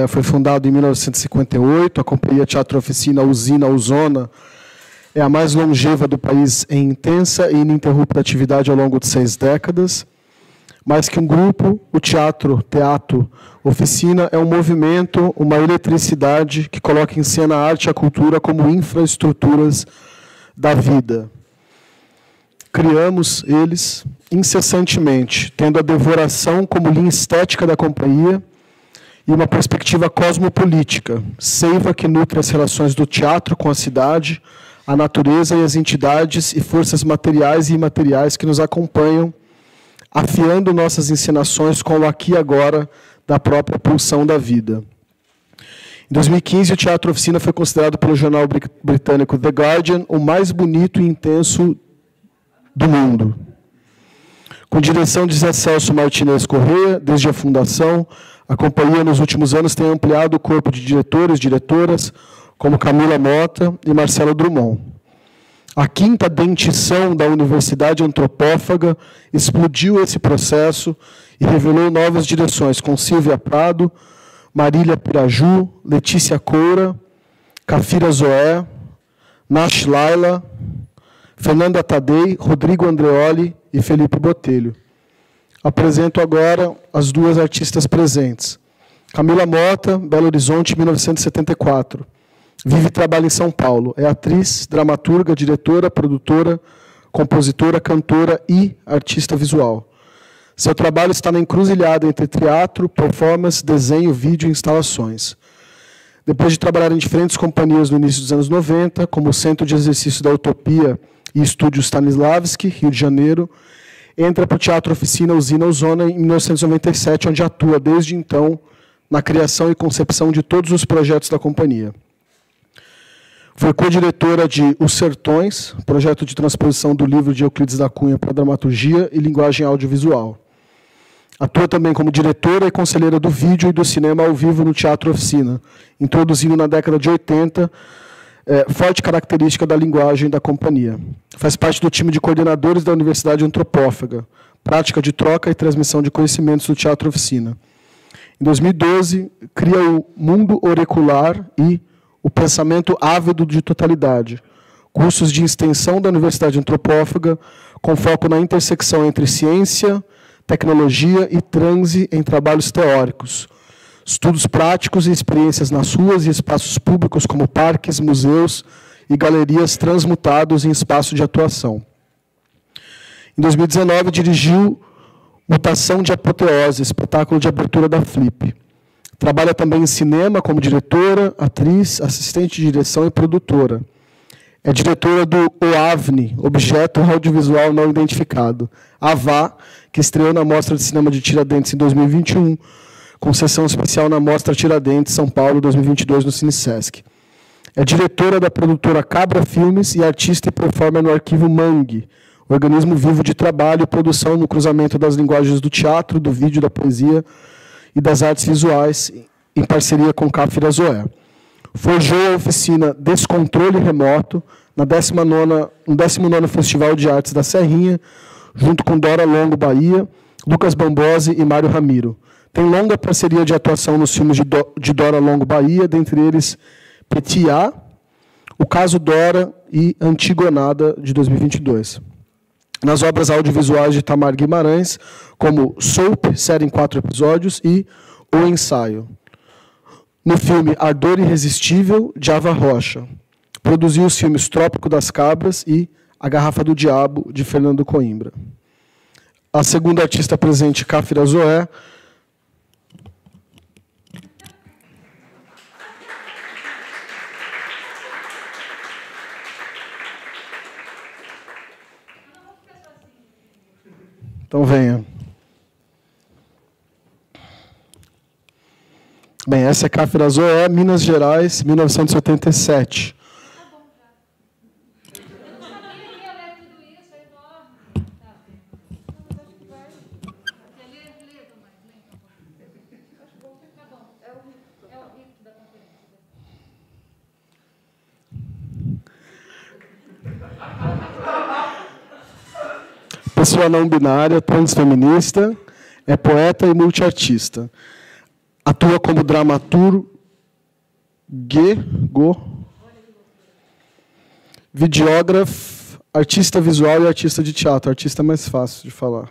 foi fundado em 1958. A Companhia Teatro Oficina Usina Uzona é a mais longeva do país em intensa e ininterrupta atividade ao longo de 6 décadas. Mais que um grupo, o Teatro Oficina é um movimento, uma eletricidade que coloca em cena a arte e a cultura como infraestruturas da vida. Criamos eles incessantemente, tendo a devoração como linha estética da companhia e uma perspectiva cosmopolítica, seiva que nutre as relações do teatro com a cidade, a natureza e as entidades e forças materiais e imateriais que nos acompanham, afiando nossas encenações com o aqui e agora da própria pulsão da vida. Em 2015, o Teatro Oficina foi considerado pelo jornal britânico The Guardian o mais bonito e intenso do mundo. Com direção de Zé Celso Martinez Corrêa, desde a fundação, a companhia nos últimos anos tem ampliado o corpo de diretores e diretoras, como Camila Mota e Marcelo Drummond. A 5ª dentição da Universidade Antropófaga explodiu esse processo e revelou novas direções, com Silvia Prado, Marília Piraju, Letícia Coura, Cafira Zoé, Nash Laila, Fernanda Tadei, Rodrigo Andreoli e Felipe Botelho. Apresento agora as 2 artistas presentes. Camila Mota, Belo Horizonte, 1974. Vive e trabalha em São Paulo. É atriz, dramaturga, diretora, produtora, compositora, cantora e artista visual. Seu trabalho está na encruzilhada entre teatro, performance, desenho, vídeo e instalações. Depois de trabalhar em diferentes companhias no início dos anos 90, como o Centro de Exercício da Utopia e Estúdio Stanislavski, Rio de Janeiro, entra para o Teatro Oficina Usina Uzona em 1997, onde atua desde então na criação e concepção de todos os projetos da companhia. Foi co-diretora de Os Sertões, projeto de transposição do livro de Euclides da Cunha para dramaturgia e linguagem audiovisual. Atua também como diretora e conselheira do vídeo e do cinema ao vivo no Teatro Oficina, introduzindo na década de 80 forte característica da linguagem da companhia. Faz parte do time de coordenadores da Universidade Antropófaga, prática de troca e transmissão de conhecimentos do Teatro Oficina. Em 2012, cria o Mundo Orecular e o Pensamento Ávido de Totalidade, cursos de extensão da Universidade Antropófaga, com foco na intersecção entre ciência, tecnologia e transe em trabalhos teóricos, estudos práticos e experiências nas ruas e espaços públicos como parques, museus e galerias transmutados em espaço de atuação. Em 2019, dirigiu Mutação de Apoteose, espetáculo de abertura da Flip. Trabalha também em cinema como diretora, atriz, assistente de direção e produtora. É diretora do OAVNI, Objeto Audiovisual Não Identificado, AVA, que estreou na Mostra de Cinema de Tiradentes em 2021, com sessão especial na Mostra Tiradentes, São Paulo, 2022, no CineSesc. É diretora da produtora Cabra Filmes e artista e performer no Arquivo Mangue, organismo vivo de trabalho e produção no cruzamento das linguagens do teatro, do vídeo, da poesia e das artes visuais, em parceria com Cafira Zoé. Forjou a oficina Descontrole Remoto, no 19º Festival de Artes da Serrinha, junto com Dora Longo Bahia, Lucas Bambosi e Mário Ramiro. Tem longa parceria de atuação nos filmes de Dora Longo Bahia, dentre eles Petit A, O Caso Dora e Antigonada, de 2022. Nas obras audiovisuais de Tamar Guimarães, como Soap, série em 4 episódios, e O Ensaio. No filme Ardor Irresistível, de Ava Rocha. Produziu os filmes Trópico das Cabras e A Garrafa do Diabo, de Fernando Coimbra. A segunda artista presente, Cafira Zoé. Então venha. Bem, essa é Cafira Zoé, Minas Gerais, 1987. Pessoa não binária, transfeminista, é poeta e multiartista. Atua como dramaturgo, videógrafo, artista visual e artista de teatro. Artista é mais fácil de falar.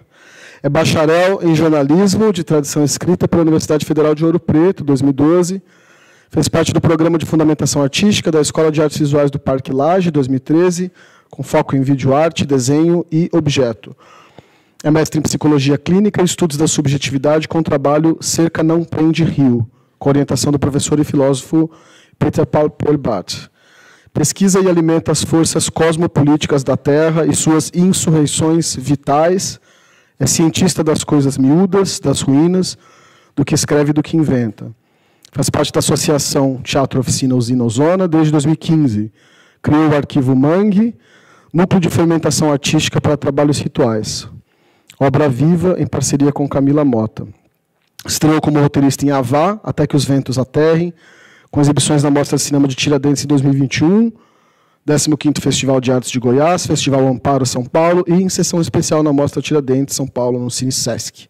É bacharel em jornalismo, de tradição escrita, pela Universidade Federal de Ouro Preto, 2012. Fez parte do programa de fundamentação artística da Escola de Artes Visuais do Parque Lage, 2013, com foco em videoarte, desenho e objeto. É mestre em psicologia clínica e estudos da subjetividade com o trabalho Cerca Não Prende Rio, com orientação do professor e filósofo Peter Paul Pelbat. Pesquisa e alimenta as forças cosmopolíticas da Terra e suas insurreições vitais. É cientista das coisas miúdas, das ruínas, do que escreve e do que inventa. Faz parte da Associação Teatro Oficina Usina Ozona desde 2015. Criou o Arquivo Mangue, núcleo de fermentação artística para trabalhos rituais. Obra viva em parceria com Camila Mota. Estreou como roteirista em Avá, Até que os Ventos Aterrem, com exibições na Mostra de Cinema de Tiradentes em 2021, 15º Festival de Artes de Goiás, Festival Amparo São Paulo e em sessão especial na Mostra Tiradentes São Paulo, no Cine Sesc.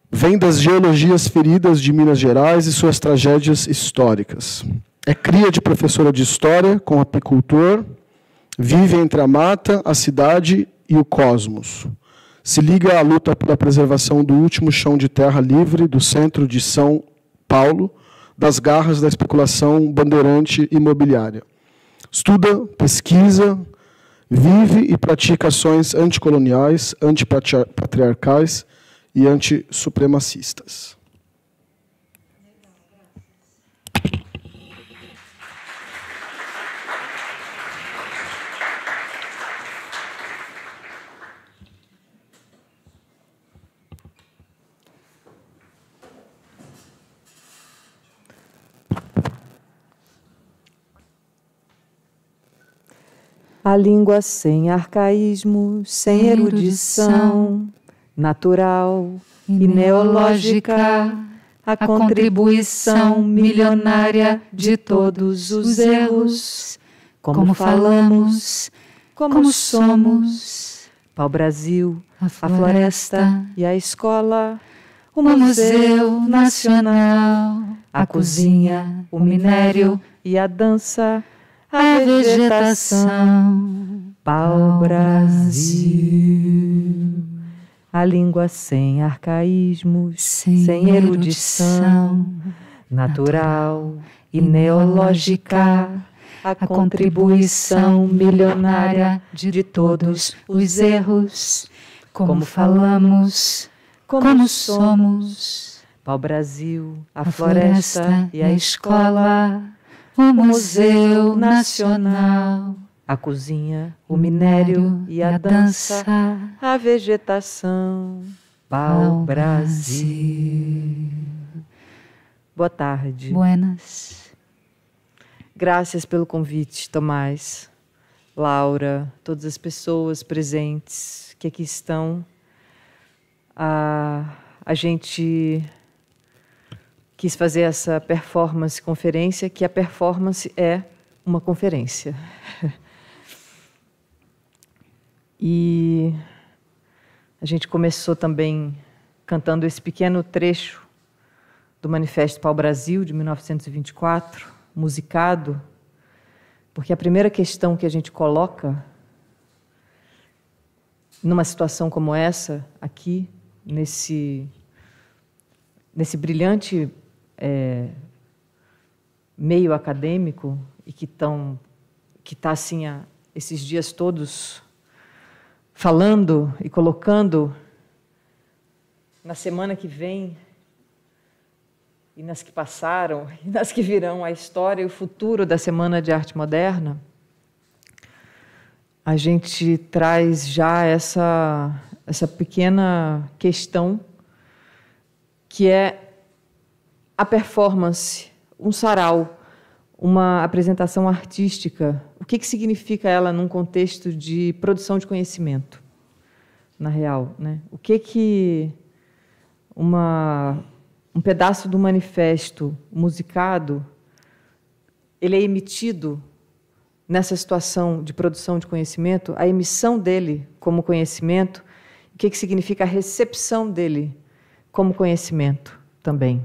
Vem das geologias feridas de Minas Gerais e suas tragédias históricas. É cria de professora de História com apicultor, vive entre a mata, a cidade e o cosmos. Se liga à luta pela preservação do último chão de terra livre do centro de São Paulo, das garras da especulação bandeirante imobiliária. Estuda, pesquisa, vive e pratica ações anticoloniais, antipatriarcais e antissupremacistas. A língua sem arcaísmos, sem erudição, natural e neológica, a contribuição milionária de todos os erros, como falamos, como somos. Pau-Brasil, a floresta e a escola, o Museu Nacional, a cozinha, o minério e a dança, a vegetação, pau-brasil. A língua sem arcaísmos, sem erudição, natural e neológica, a contribuição milionária de todos os erros, como falamos, como somos. Pau-Brasil, a floresta e a escola, o Museu Nacional, a cozinha, o minério e a dança, a vegetação, pau-brasil. Boa tarde. Buenas. Graças pelo convite, Tomás, Laura, todas as pessoas presentes que aqui estão. A gente quis fazer essa performance conferência, que a performance é uma conferência. E a gente começou também cantando esse pequeno trecho do Manifesto Pau-Brasil, de 1924, musicado, porque a primeira questão que a gente coloca numa situação como essa, aqui, nesse brilhante meio acadêmico, e que está assim esses dias todos falando e colocando na semana que vem e nas que passaram e nas que virão a história e o futuro da Semana de Arte Moderna, a gente traz já essa pequena questão que é a performance, um sarau, uma apresentação artística. O que significa ela num contexto de produção de conhecimento, na real, né? O que um pedaço do manifesto musicado, ele é emitido nessa situação de produção de conhecimento, a emissão dele como conhecimento, o que significa a recepção dele como conhecimento também.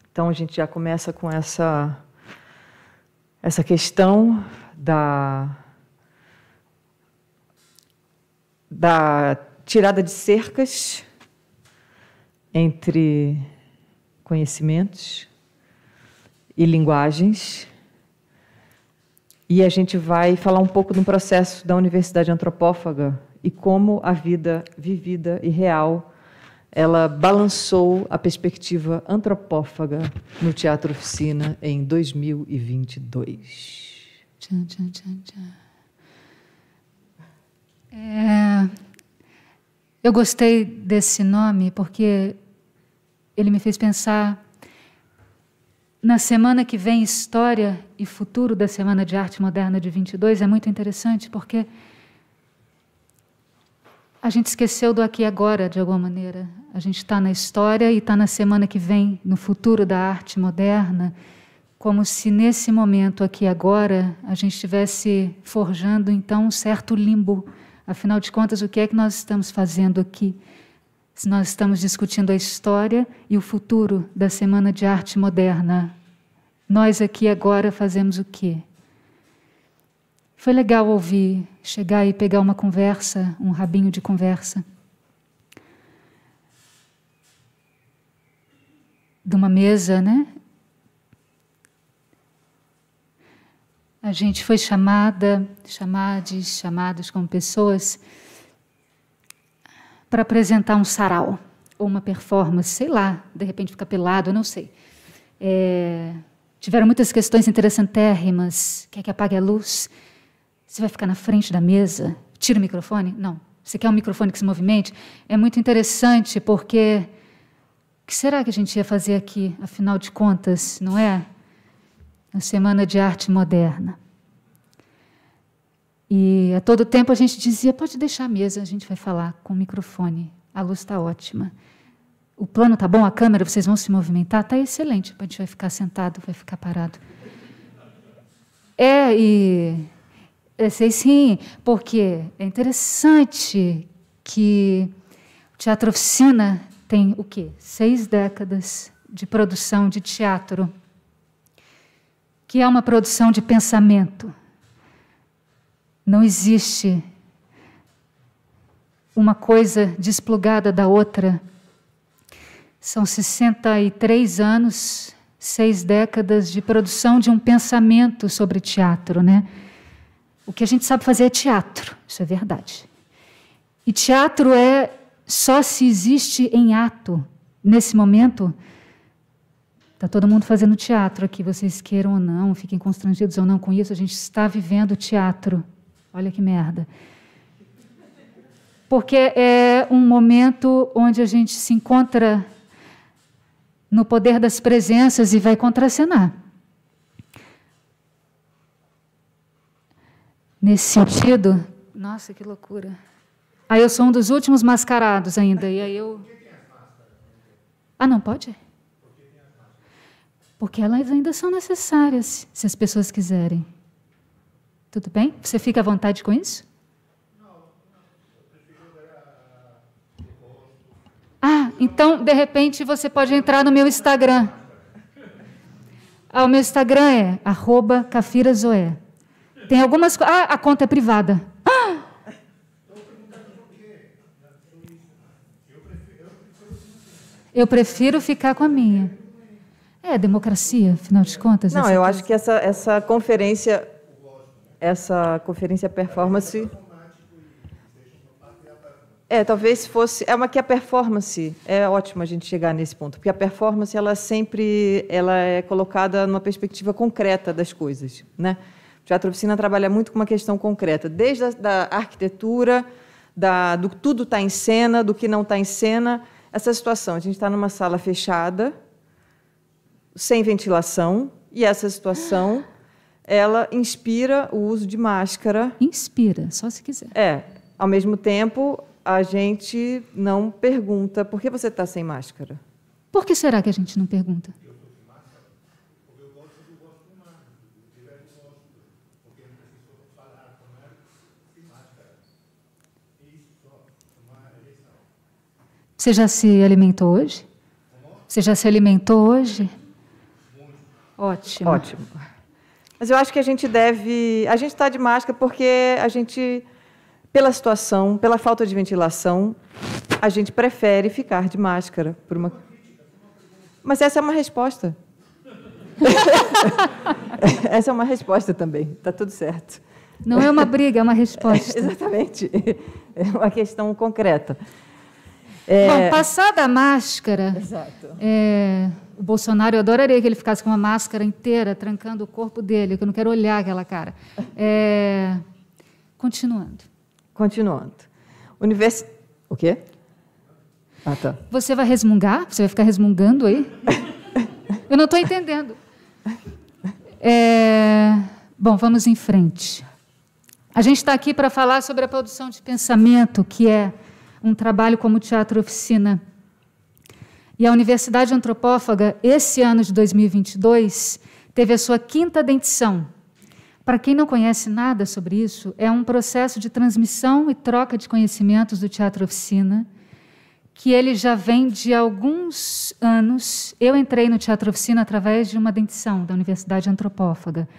Então, a gente já começa com essa questão da tirada de cercas entre conhecimentos e linguagens. E a gente vai falar um pouco do processo da Universidade Antropófaga e como a vida vivida e real ela balançou a perspectiva antropófaga no Teatro Oficina em 2022. Tchan, tchan, tchan, tchan. Eu gostei desse nome porque ele me fez pensar na semana que vem, História e Futuro da Semana de Arte Moderna de 22. É muito interessante porque a gente esqueceu do aqui e agora, de alguma maneira. A gente está na história e está na semana que vem, no futuro da arte moderna, como se nesse momento aqui e agora a gente estivesse forjando, então, um certo limbo. Afinal de contas, o que é que nós estamos fazendo aqui? Se nós estamos discutindo a história e o futuro da Semana de Arte Moderna, nós aqui agora fazemos o quê? Foi legal ouvir, chegar e pegar uma conversa, um rabinho de conversa, de uma mesa, né? A gente foi chamados como pessoas para apresentar um sarau, ou uma performance, sei lá, de repente fica pelado, eu não sei. Tiveram muitas questões interessantérrimas. Quer que apague a luz? Você vai ficar na frente da mesa? Tira o microfone? Não. Você quer um microfone que se movimente? É muito interessante, porque o que será que a gente ia fazer aqui, afinal de contas, não é? Na Semana de Arte Moderna. E a todo tempo a gente dizia, pode deixar a mesa, a gente vai falar com o microfone. A luz está ótima. O plano está bom, a câmera, vocês vão se movimentar? Está excelente, a gente vai ficar sentado, vai ficar parado. Sei sim, porque é interessante que o Teatro Oficina tem o quê? 6 décadas de produção de teatro, que é uma produção de pensamento. Não existe uma coisa desplugada da outra. São 63 anos, 6 décadas de produção de um pensamento sobre teatro, né? O que a gente sabe fazer é teatro, isso é verdade. E teatro só se existe em ato. Nesse momento, está todo mundo fazendo teatro aqui, vocês queiram ou não, fiquem constrangidos ou não com isso, a gente está vivendo teatro. Olha que merda. Porque é um momento onde a gente se encontra no poder das presenças e vai contracenar. Nesse sentido, nossa, que loucura. Aí eu sou um dos últimos mascarados ainda, e aí eu... Ah, não pode? Porque elas ainda são necessárias, se as pessoas quiserem. Tudo bem? Você fica à vontade com isso? Ah, então, de repente, você pode entrar no meu Instagram. O meu Instagram é @cafirazoé. Tem algumas coisas... a conta é privada. Eu prefiro ficar com a minha. É democracia, afinal de contas. Não, eu acho que essa conferência performance... talvez fosse... que a performance... É ótimo a gente chegar nesse ponto, porque a performance, ela é colocada numa perspectiva concreta das coisas, né? O Teatro Oficina trabalha muito com uma questão concreta, desde a arquitetura, do tudo está em cena, do que não está em cena. Essa situação, a gente está numa sala fechada, sem ventilação, e essa situação, ela inspira o uso de máscara. Inspira, só se quiser. Ao mesmo tempo, a gente não pergunta, por que você está sem máscara? Por que será que a gente não pergunta? Você já se alimentou hoje? Você já se alimentou hoje? Ótimo. Ótimo. Mas eu acho que a gente deve... A gente está de máscara porque a gente, pela situação, pela falta de ventilação, a gente prefere ficar de máscara. Mas essa é uma resposta. Essa é uma resposta também. Está tudo certo. Não é uma briga, é uma resposta. Exatamente. É uma questão concreta. Bom, passada a máscara, Exato. O Bolsonaro, eu adoraria que ele ficasse com uma máscara inteira, trancando o corpo dele, que eu não quero olhar aquela cara. Continuando. O quê? Ah, tá. Você vai resmungar? Você vai ficar resmungando aí? Eu não estou entendendo. Bom, vamos em frente. A gente está aqui para falar sobre a produção de pensamento, que é um trabalho como teatro-oficina. E a Universidade Antropófaga, esse ano de 2022, teve a sua 5ª dentição. Para quem não conhece nada sobre isso, é um processo de transmissão e troca de conhecimentos do teatro-oficina, que ele já vem de alguns anos. Eu entrei no teatro-oficina através de uma dentição da Universidade Antropófaga.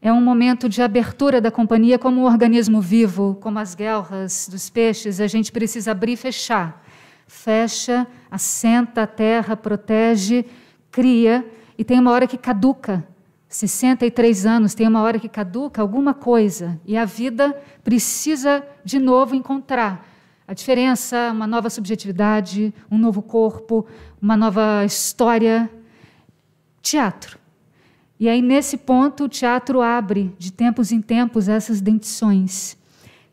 É um momento de abertura da companhia como um organismo vivo, como as guelras dos peixes. A gente precisa abrir e fechar. Fecha, assenta a terra, protege, cria, e tem uma hora que caduca. 63 anos, tem uma hora que caduca alguma coisa, e a vida precisa, de novo, encontrar a diferença, uma nova subjetividade, um novo corpo, uma nova história. Teatro. E aí, nesse ponto, o teatro abre, de tempos em tempos, essas dentições.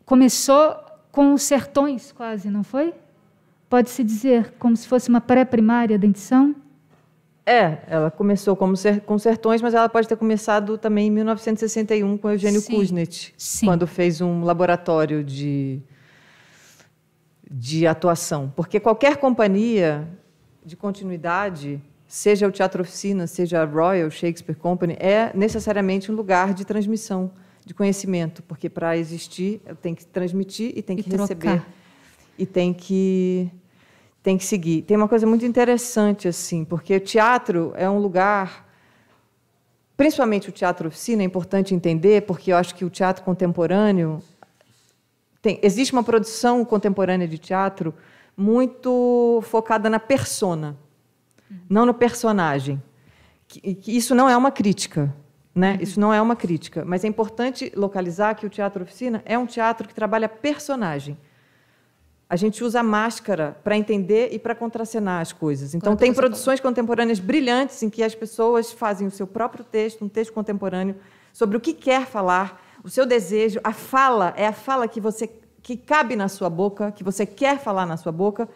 Começou com os sertões, quase, não foi? Pode-se dizer, como se fosse uma pré-primária dentição? Ela começou com sertões, mas ela pode ter começado também em 1961 com Eugênio Kuznets, quando fez um laboratório de atuação. Porque qualquer companhia de continuidade, seja o Teatro Oficina, seja a Royal Shakespeare Company, é necessariamente um lugar de transmissão de conhecimento, porque para existir tem que transmitir e tem que receber e tem que seguir. Tem uma coisa muito interessante assim, porque o teatro é um lugar, principalmente o Teatro Oficina, é importante entender, porque eu acho que o teatro contemporâneo existe uma produção contemporânea de teatro muito focada na persona, não no personagem. Que isso não é uma crítica, né? Isso não é uma crítica, mas é importante localizar que o Teatro Oficina é um teatro que trabalha personagem. A gente usa máscara para entender e para contracenar as coisas. Então, tem produções contemporâneas brilhantes em que as pessoas fazem o seu próprio texto, um texto contemporâneo, sobre o que quer falar, o seu desejo. A fala é a fala que cabe na sua boca, que você quer falar na sua boca.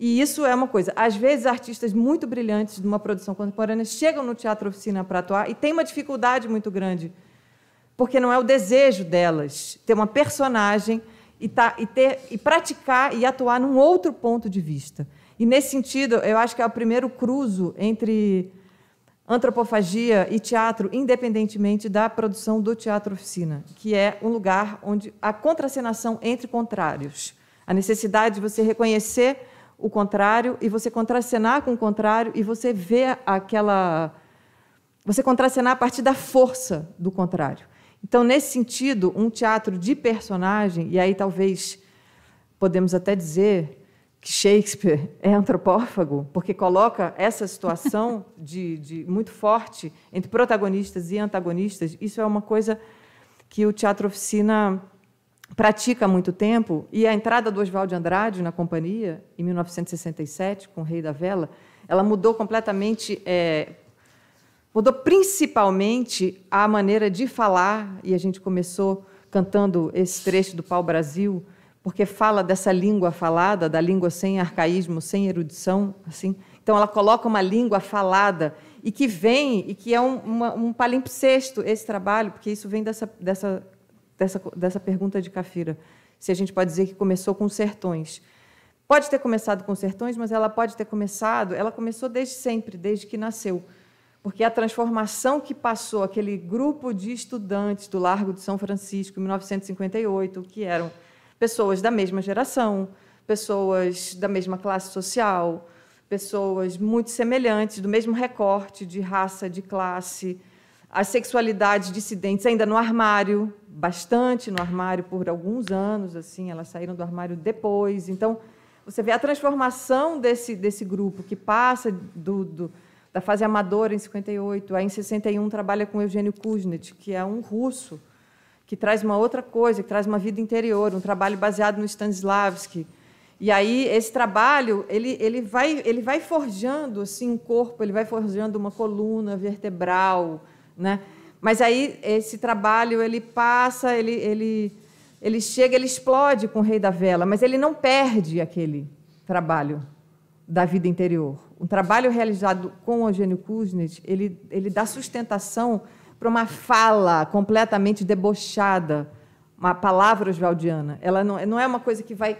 E isso é uma coisa. Às vezes, artistas muito brilhantes de uma produção contemporânea chegam no Teatro Oficina para atuar e têm uma dificuldade muito grande, porque não é o desejo delas ter uma personagem e praticar e atuar num outro ponto de vista. E, nesse sentido, eu acho que é o primeiro cruzo entre antropofagia e teatro, independentemente da produção do Teatro Oficina, que é um lugar onde a contracenação entre contrários, a necessidade de você reconhecer o contrário e você contracenar com o contrário e você ver você contracenar a partir da força do contrário. Então, nesse sentido, um teatro de personagem, e aí talvez podemos até dizer que Shakespeare é antropófago, porque coloca essa situação muito forte entre protagonistas e antagonistas. Isso é uma coisa que o Teatro Oficina pratica há muito tempo, e a entrada do Oswald de Andrade na companhia, em 1967, com o Rei da Vela, ela mudou completamente... Mudou principalmente a maneira de falar, e a gente começou cantando esse trecho do Pau Brasil, porque fala dessa língua falada, da língua sem arcaísmo, sem erudição. Assim. Então, ela coloca uma língua falada e que é um palimpsesto, esse trabalho, porque isso vem dessa pergunta de Cafira, se a gente pode dizer que começou com sertões. Pode ter começado com sertões, mas ela começou desde sempre, desde que nasceu. Porque a transformação que passou aquele grupo de estudantes do Largo de São Francisco, em 1958, que eram pessoas da mesma geração, pessoas da mesma classe social, pessoas muito semelhantes, do mesmo recorte de raça, de classe, as sexualidades dissidentes ainda no armário, bastante no armário por alguns anos, assim, elas saíram do armário depois. Então, você vê a transformação desse grupo que passa da fase amadora em 58, aí em 61 trabalha com Eugênio Kuznet, que é um russo, que traz uma outra coisa, que traz uma vida interior, um trabalho baseado no Stanislavski. E aí esse trabalho ele vai forjando assim um corpo, ele vai forjando uma coluna vertebral, né? Mas aí esse trabalho ele passa, ele chega, ele explode com o Rei da Vela, mas ele não perde aquele trabalho da vida interior. Um trabalho realizado com o Eugênio Kuznet, ele dá sustentação para uma fala completamente debochada, uma palavra oswaldiana. Ela não é uma coisa que vai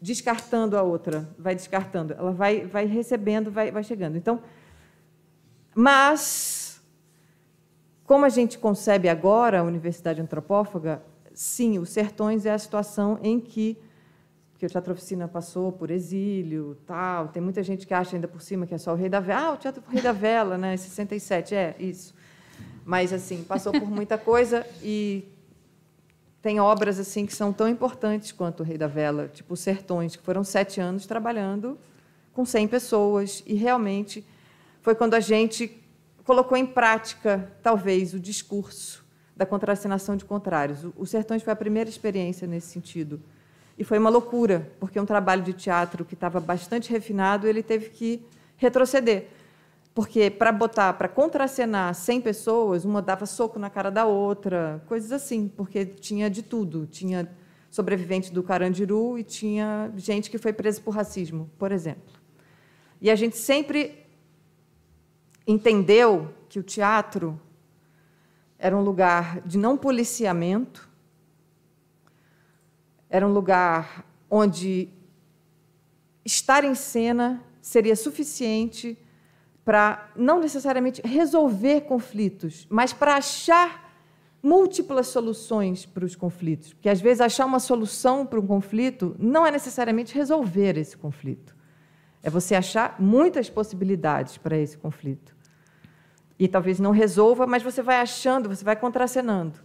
descartando a outra, vai descartando. Ela vai recebendo, vai chegando. Então, mas, como a gente concebe agora a Universidade Antropófaga, sim, os Sertões é a situação em que o Teatro Oficina passou por exílio, tal. Tem muita gente que acha ainda por cima que é só o Rei da Vela. O Teatro Rei da Vela, né? 67, isso. Mas, assim, passou por muita coisa e tem obras assim que são tão importantes quanto o Rei da Vela, tipo os Sertões, que foram 7 anos trabalhando com 100 pessoas. E, realmente, foi quando a gente colocou em prática, talvez, o discurso da contracenação de contrários. Os Sertões foi a primeira experiência nesse sentido. E foi uma loucura, porque um trabalho de teatro que estava bastante refinado, ele teve que retroceder. Porque, para contracenar 100 pessoas, uma dava soco na cara da outra, coisas assim, porque tinha de tudo. Tinha sobrevivente do Carandiru e tinha gente que foi presa por racismo, por exemplo. E a gente sempre entendeu que o teatro era um lugar de não policiamento, era um lugar onde estar em cena seria suficiente para não necessariamente resolver conflitos, mas para achar múltiplas soluções para os conflitos. Porque, às vezes, achar uma solução para um conflito não é necessariamente resolver esse conflito. É você achar muitas possibilidades para esse conflito. E talvez não resolva, mas você vai achando, você vai contracenando.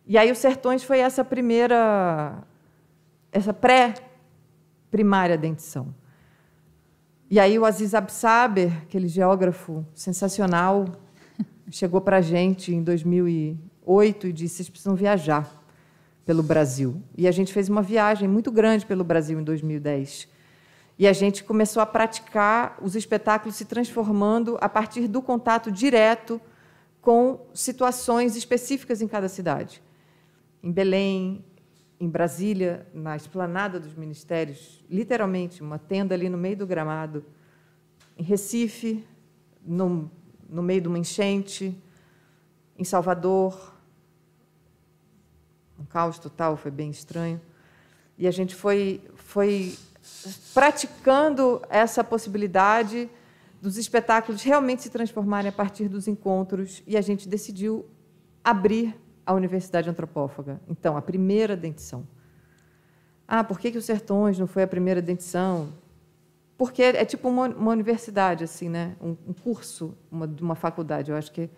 E aí, os Sertões foi essa pré-primária dentição. E aí o Aziz Absaber, aquele geógrafo sensacional, chegou para a gente em 2008 e disse: vocês precisam viajar pelo Brasil. E a gente fez uma viagem muito grande pelo Brasil em 2010. E a gente começou a praticar os espetáculos se transformando a partir do contato direto com situações específicas em cada cidade. Em Belém, em Brasília, na esplanada dos ministérios, literalmente, uma tenda ali no meio do gramado. Em Recife, no meio de uma enchente. Em Salvador, um caos total, foi bem estranho. E a gente foi praticando essa possibilidade dos espetáculos realmente se transformarem a partir dos encontros, e a gente decidiu abrir a Universidade Antropófaga. Então, a primeira dentição. Por que os Sertões não foi a primeira dentição? Porque é tipo uma universidade, assim, né? Um curso de uma faculdade. Eu acho que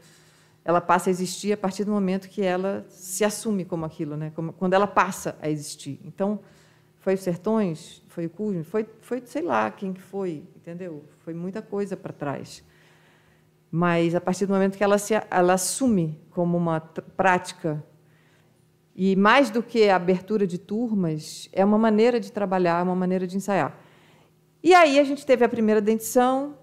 ela passa a existir a partir do momento que ela se assume como aquilo, né? Quando ela passa a existir. Então, foi os Sertões, foi o Kuznet, foi sei lá quem que foi, entendeu? Foi muita coisa para trás. Mas, a partir do momento que ela assume como uma prática, e mais do que a abertura de turmas, é uma maneira de trabalhar, uma maneira de ensaiar. E aí a gente teve a primeira dentição,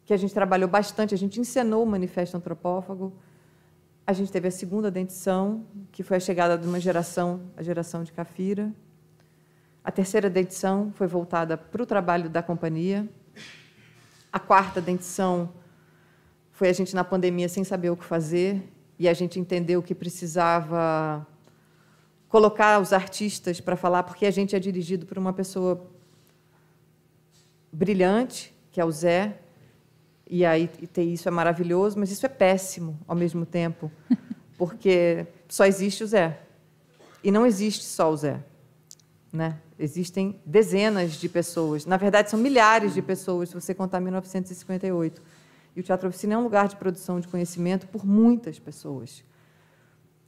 que a gente trabalhou bastante, a gente encenou o Manifesto Antropófago. A gente teve a segunda dentição, que foi a chegada de uma geração, a geração de Cafira. A terceira dentição foi voltada para o trabalho da companhia. A quarta dentição foi a gente, na pandemia, sem saber o que fazer, e a gente entendeu que precisava colocar os artistas para falar, porque a gente é dirigido por uma pessoa brilhante, que é o Zé, e aí ter isso é maravilhoso, mas isso é péssimo ao mesmo tempo, porque só existe o Zé, e não existe só o Zé. né? Existem dezenas de pessoas, na verdade, são milhares de pessoas, se você contar 1958. E o Teatro Oficina é um lugar de produção de conhecimento por muitas pessoas,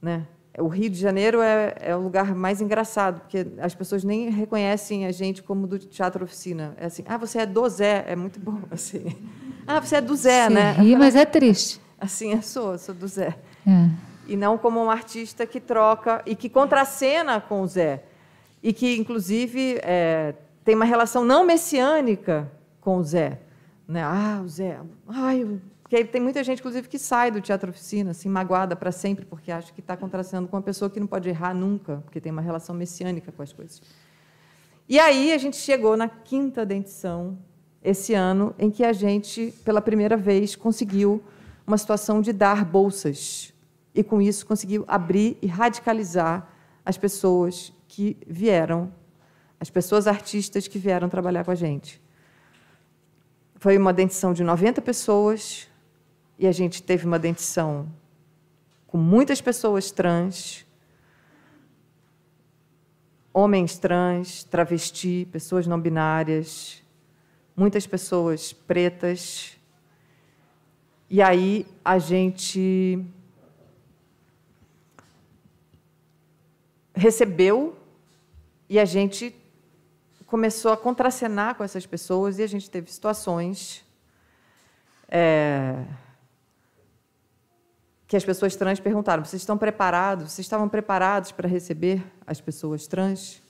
né? O Rio de Janeiro é o lugar mais engraçado, porque as pessoas nem reconhecem a gente como do Teatro Oficina. É assim, você é do Zé, é muito bom, assim. Você é do Zé, Sim, né? Ri, mas é triste. Assim, eu sou do Zé. É. E não como um artista que troca e que contracena com o Zé. E que, inclusive, tem uma relação não messiânica com o Zé. Né? O Zé... Porque tem muita gente, inclusive, que sai do Teatro Oficina, assim, magoada para sempre, porque acha que está contracenando com uma pessoa que não pode errar nunca, porque tem uma relação messiânica com as coisas. E aí a gente chegou na 5ª edição, esse ano, em que a gente, pela primeira vez, conseguiu uma situação de dar bolsas. E, com isso, conseguiu abrir e radicalizar as pessoas que vieram, as pessoas artistas que vieram trabalhar com a gente. Foi uma dentição de 90 pessoas, e a gente teve uma dentição com muitas pessoas trans, homens trans, travesti, pessoas não binárias, muitas pessoas pretas. E aí a gente recebeu e a gente começou a contracenar com essas pessoas e a gente teve situações que as pessoas trans perguntaram: vocês estão preparados? Vocês estavam preparados para receber as pessoas trans?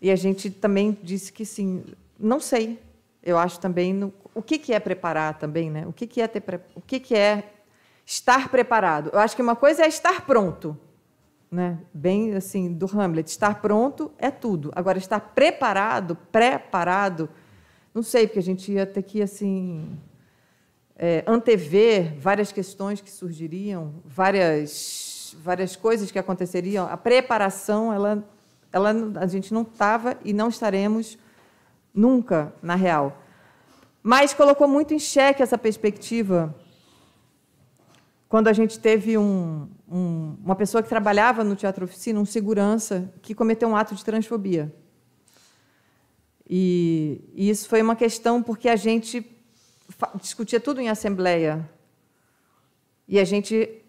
E a gente também disse que sim. Não sei. Eu acho também o que é preparar também, né? O que é estar preparado? Eu acho que uma coisa é estar pronto, né? Bem assim do Hamlet. Estar pronto é tudo. Agora estar preparado, não sei, porque a gente ia ter que assim antever várias questões que surgiriam, várias coisas que aconteceriam. A preparação, a gente não estava e não estaremos nunca, na real. Mas colocou muito em xeque essa perspectiva quando a gente teve uma pessoa que trabalhava no Teatro Oficina, um segurança, que cometeu um ato de transfobia. E isso foi uma questão porque a gente discutia tudo em assembleia e a gente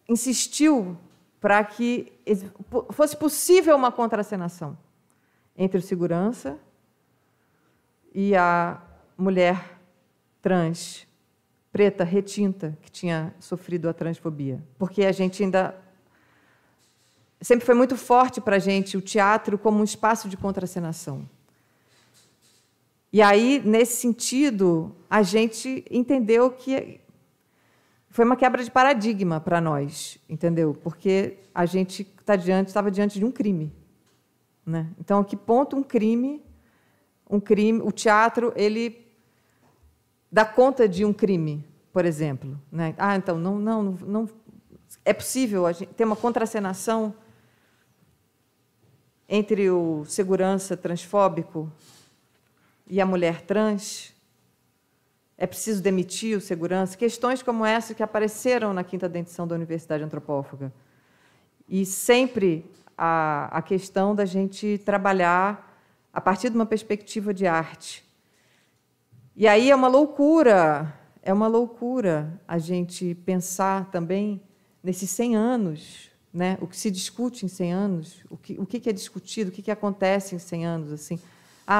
insistiu para que fosse possível uma contracenação entre o segurança e a mulher trans, preta, retinta, que tinha sofrido a transfobia. Porque a gente ainda... Sempre foi muito forte para a gente o teatro como um espaço de contracenação. E aí, nesse sentido, a gente entendeu que foi uma quebra de paradigma para nós, entendeu? Porque a gente estava diante de um crime, né? Então, a que ponto um crime, o teatro, ele dá conta de um crime, por exemplo, né? Então não é possível a gente ter uma contracenação entre o segurança transfóbico e a mulher trans? É preciso demitir o segurança? Questões como essa que apareceram na 5ª edição da Universidade Antropófaga. E sempre a questão da gente trabalhar a partir de uma perspectiva de arte. E aí é uma loucura a gente pensar também nesses 100 anos, né? O que se discute em 100 anos, o que é discutido, o que acontece em 100 anos, assim.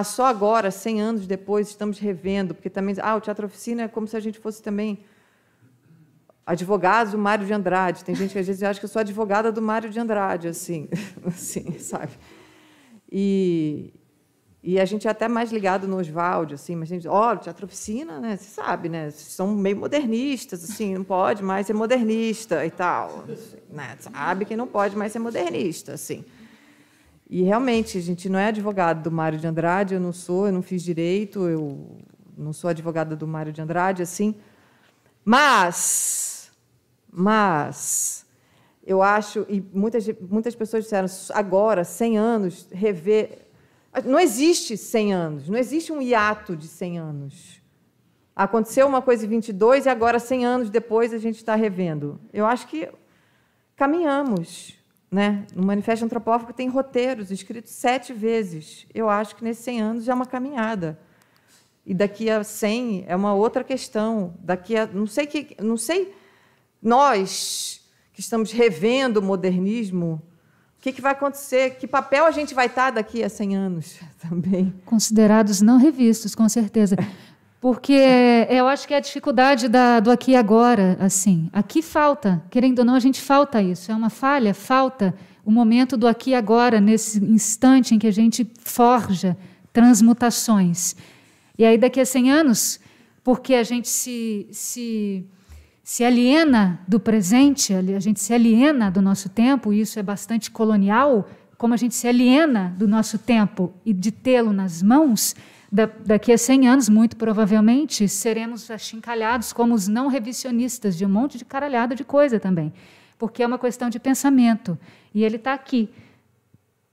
Só agora, 100 anos depois, estamos revendo, porque também o Teatro Oficina é como se a gente fosse também advogados do Mário de Andrade. Tem gente que às vezes acha que eu sou advogada do Mário de Andrade, assim, assim, sabe? E a gente é até mais ligado no Oswald, assim, mas a gente diz, o Teatro Oficina, né? Você sabe, né? Vocês são meio modernistas, assim, não pode mais ser modernista e tal, assim, né? Sabe que não pode mais ser modernista, assim. E, realmente, a gente não é advogado do Mário de Andrade, eu não fiz direito, eu não sou advogada do Mário de Andrade, assim. Mas eu acho, e muitas pessoas disseram, agora, 100 anos, rever... Não existe 100 anos, não existe um hiato de 100 anos. Aconteceu uma coisa em 22 e agora, 100 anos depois, a gente está revendo. Eu acho que caminhamos, né? No Manifesto Antropófago tem roteiros escritos 7 vezes. Eu acho que nesses 100 anos já é uma caminhada. E daqui a 100 é uma outra questão. Daqui a não sei nós que estamos revendo o modernismo, o que vai acontecer? Que papel a gente vai estar daqui a 100 anos também? Considerados não revistos, com certeza. Porque eu acho que é a dificuldade do aqui e agora. Assim. Aqui falta, querendo ou não, a gente falta isso. É uma falha, falta o momento do aqui e agora, nesse instante em que a gente forja transmutações. E aí, daqui a 100 anos, porque a gente se aliena do presente, a gente se aliena do nosso tempo, e isso é bastante colonial, como a gente se aliena do nosso tempo e de tê-lo nas mãos, daqui a 100 anos, muito provavelmente, seremos achincalhados como os não revisionistas de um monte de caralhada de coisa também, porque é uma questão de pensamento. E ele está aqui.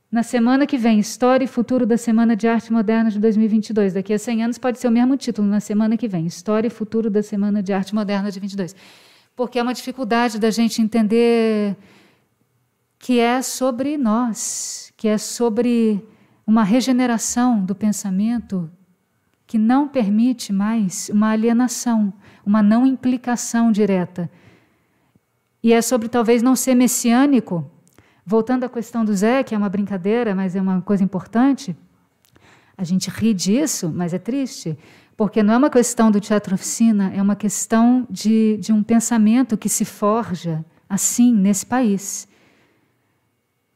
Na semana que vem, História e Futuro da Semana de Arte Moderna de 2022. Daqui a 100 anos pode ser o mesmo título, na semana que vem, História e Futuro da Semana de Arte Moderna de 2022. Porque é uma dificuldade da gente entender que é sobre nós, que é sobre uma regeneração do pensamento que não permite mais uma alienação, uma não implicação direta. E é sobre talvez não ser messiânico. Voltando à questão do Zé, que é uma brincadeira, mas é uma coisa importante, a gente ri disso, mas é triste, porque não é uma questão do teatro-oficina, é uma questão de um pensamento que se forja assim nesse país.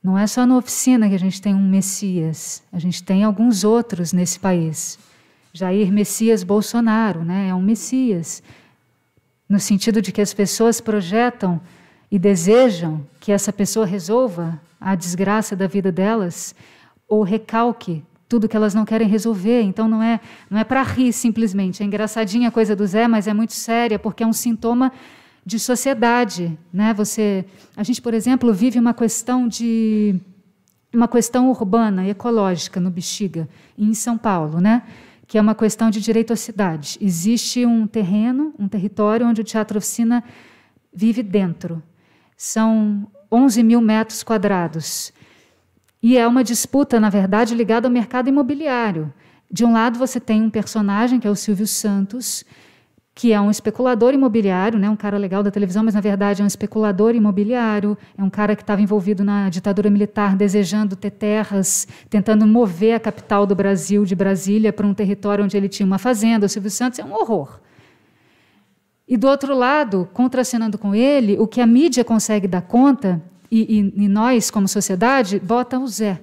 Não é só na oficina que a gente tem um Messias, a gente tem alguns outros nesse país. Jair Messias Bolsonaro, né, é um Messias, no sentido de que as pessoas projetam e desejam que essa pessoa resolva a desgraça da vida delas ou recalque tudo que elas não querem resolver. Então não é para rir simplesmente. É engraçadinha a coisa do Zé, mas é muito séria, porque é um sintoma de sociedade, né? A gente, por exemplo, vive uma questão urbana, ecológica no Bexiga, em São Paulo, né? Que é uma questão de direito à cidade. Existe um terreno, um território onde o Teatro-Oficina vive dentro. São 11 mil metros quadrados. E é uma disputa, na verdade, ligada ao mercado imobiliário. De um lado, você tem um personagem, que é o Silvio Santos, que é um especulador imobiliário, né, um cara legal da televisão, mas, na verdade, é um especulador imobiliário, é um cara que estava envolvido na ditadura militar, desejando ter terras, tentando mover a capital do Brasil, de Brasília, para um território onde ele tinha uma fazenda. O Silvio Santos é um horror. E, do outro lado, contracenando com ele, o que a mídia consegue dar conta, e nós, como sociedade, bota o Zé.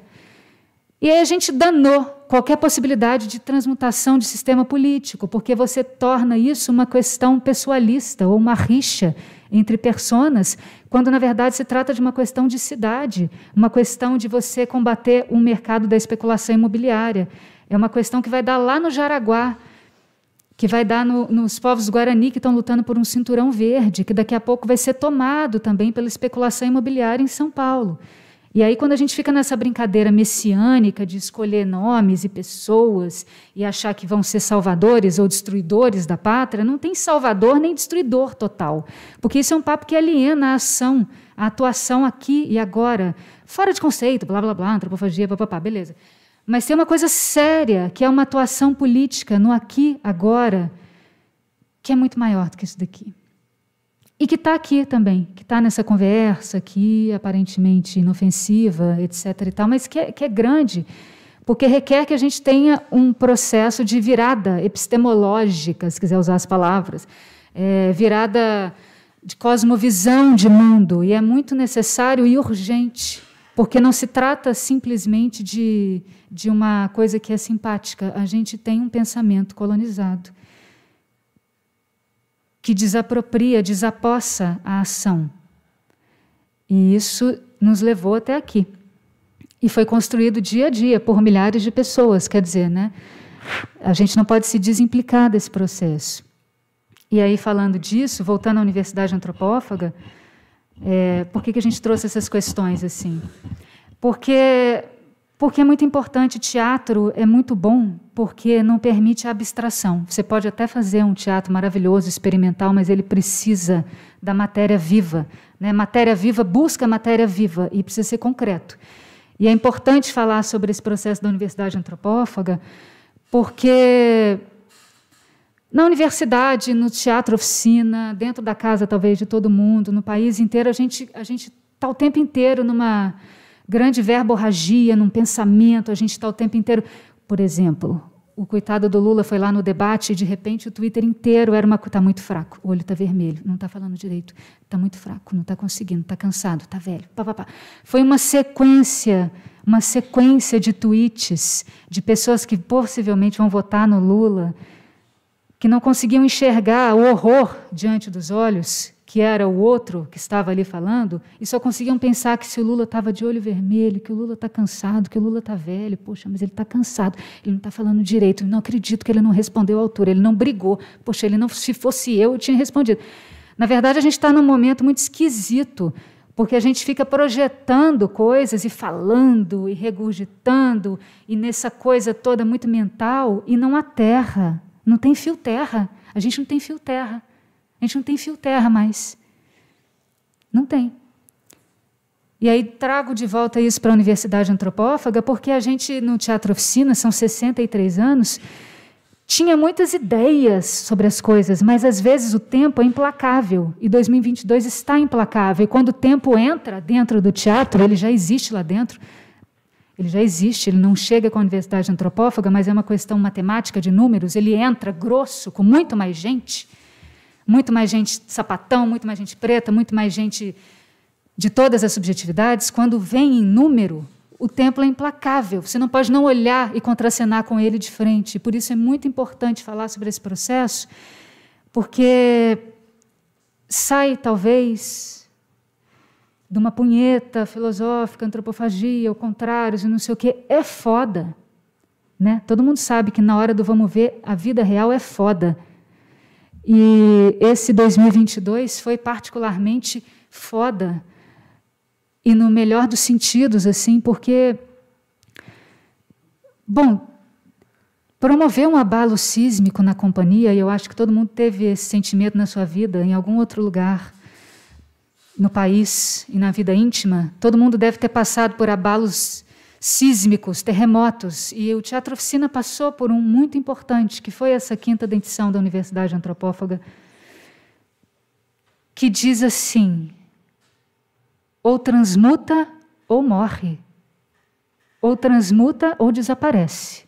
E aí a gente danou qualquer possibilidade de transmutação de sistema político, porque você torna isso uma questão pessoalista ou uma rixa entre personas, quando, na verdade, se trata de uma questão de cidade, uma questão de você combater o mercado da especulação imobiliária. É uma questão que vai dar lá no Jaraguá, que vai dar nos povos Guarani que estão lutando por um cinturão verde, que daqui a pouco vai ser tomado também pela especulação imobiliária em São Paulo. E aí, quando a gente fica nessa brincadeira messiânica de escolher nomes e pessoas e achar que vão ser salvadores ou destruidores da pátria, não tem salvador nem destruidor total, porque isso é um papo que aliena a ação, a atuação aqui e agora, fora de conceito, blá, blá, blá, antropofagia, papapá, beleza. Mas tem uma coisa séria, que é uma atuação política no aqui, agora, que é muito maior do que isso daqui. E que está aqui também, que está nessa conversa aqui, aparentemente inofensiva, etc. e tal, mas que é grande, porque requer que a gente tenha um processo de virada epistemológica, se quiser usar as palavras, virada de cosmovisão de mundo, e é muito necessário e urgente, porque não se trata simplesmente de uma coisa que é simpática. A gente tem um pensamento colonizado que desapropria, desapossa a ação. E isso nos levou até aqui. E foi construído dia a dia por milhares de pessoas, quer dizer, né? A gente não pode se desimplicar desse processo. E aí, falando disso, voltando à Universidade Antropófaga, por que a gente trouxe essas questões assim? Porque Porque é muito importante, teatro é muito bom, porque não permite a abstração. Você pode até fazer um teatro maravilhoso, experimental, mas ele precisa da matéria viva, né? Matéria viva busca matéria viva e precisa ser concreto. E é importante falar sobre esse processo da Universidade Antropófaga, porque na universidade, no teatro oficina, dentro da casa talvez de todo mundo, no país inteiro, a gente está o tempo inteiro numa grande verborragia, num pensamento, a gente está o tempo inteiro... Por exemplo, o coitado do Lula foi lá no debate e, de repente, o Twitter inteiro era está muito fraco, o olho está vermelho, não está falando direito, está muito fraco, não está conseguindo, está cansado, está velho. Pá, pá, pá. Foi uma sequência de tweets de pessoas que possivelmente vão votar no Lula, que não conseguiam enxergar o horror diante dos olhos, que era o outro que estava ali falando, e só conseguiam pensar que se o Lula estava de olho vermelho, que o Lula está cansado, que o Lula está velho, poxa, mas ele está cansado, ele não está falando direito, eu não acredito que ele não respondeu à altura, ele não brigou, poxa, ele não, se fosse eu tinha respondido. Na verdade, a gente está num momento muito esquisito, porque a gente fica projetando coisas e falando e regurgitando, e nessa coisa toda muito mental, e não aterra, não tem fio terra, a gente não tem fio terra. A gente não tem fio terra mais. Não tem. E aí trago de volta isso para a Universidade Antropófaga, porque a gente, no Teatro Oficina, são 63 anos, tinha muitas ideias sobre as coisas, mas às vezes o tempo é implacável, e 2022 está implacável. E quando o tempo entra dentro do teatro, ele já existe lá dentro, ele já existe, ele não chega com a Universidade Antropófaga, mas é uma questão matemática de números, ele entra grosso, com muito mais gente sapatão, muito mais gente preta, muito mais gente de todas as subjetividades. Quando vem em número, o tempo é implacável. Você não pode não olhar e contracenar com ele de frente. Por isso é muito importante falar sobre esse processo, porque sai, talvez, de uma punheta filosófica, antropofagia, ao contrário, e não sei o quê. É foda. Né? Todo mundo sabe que na hora do vamos ver, a vida real é foda. E esse 2022 foi particularmente foda, e no melhor dos sentidos, assim, porque, bom, promover um abalo sísmico na companhia, e eu acho que todo mundo teve esse sentimento na sua vida, em algum outro lugar, no país e na vida íntima, todo mundo deve ter passado por abalos sísmicos, terremotos, e o Teatro Oficina passou por um muito importante, que foi essa 5ª edição da Universidade Antropófaga, que diz assim: ou transmuta ou morre, ou transmuta ou desaparece,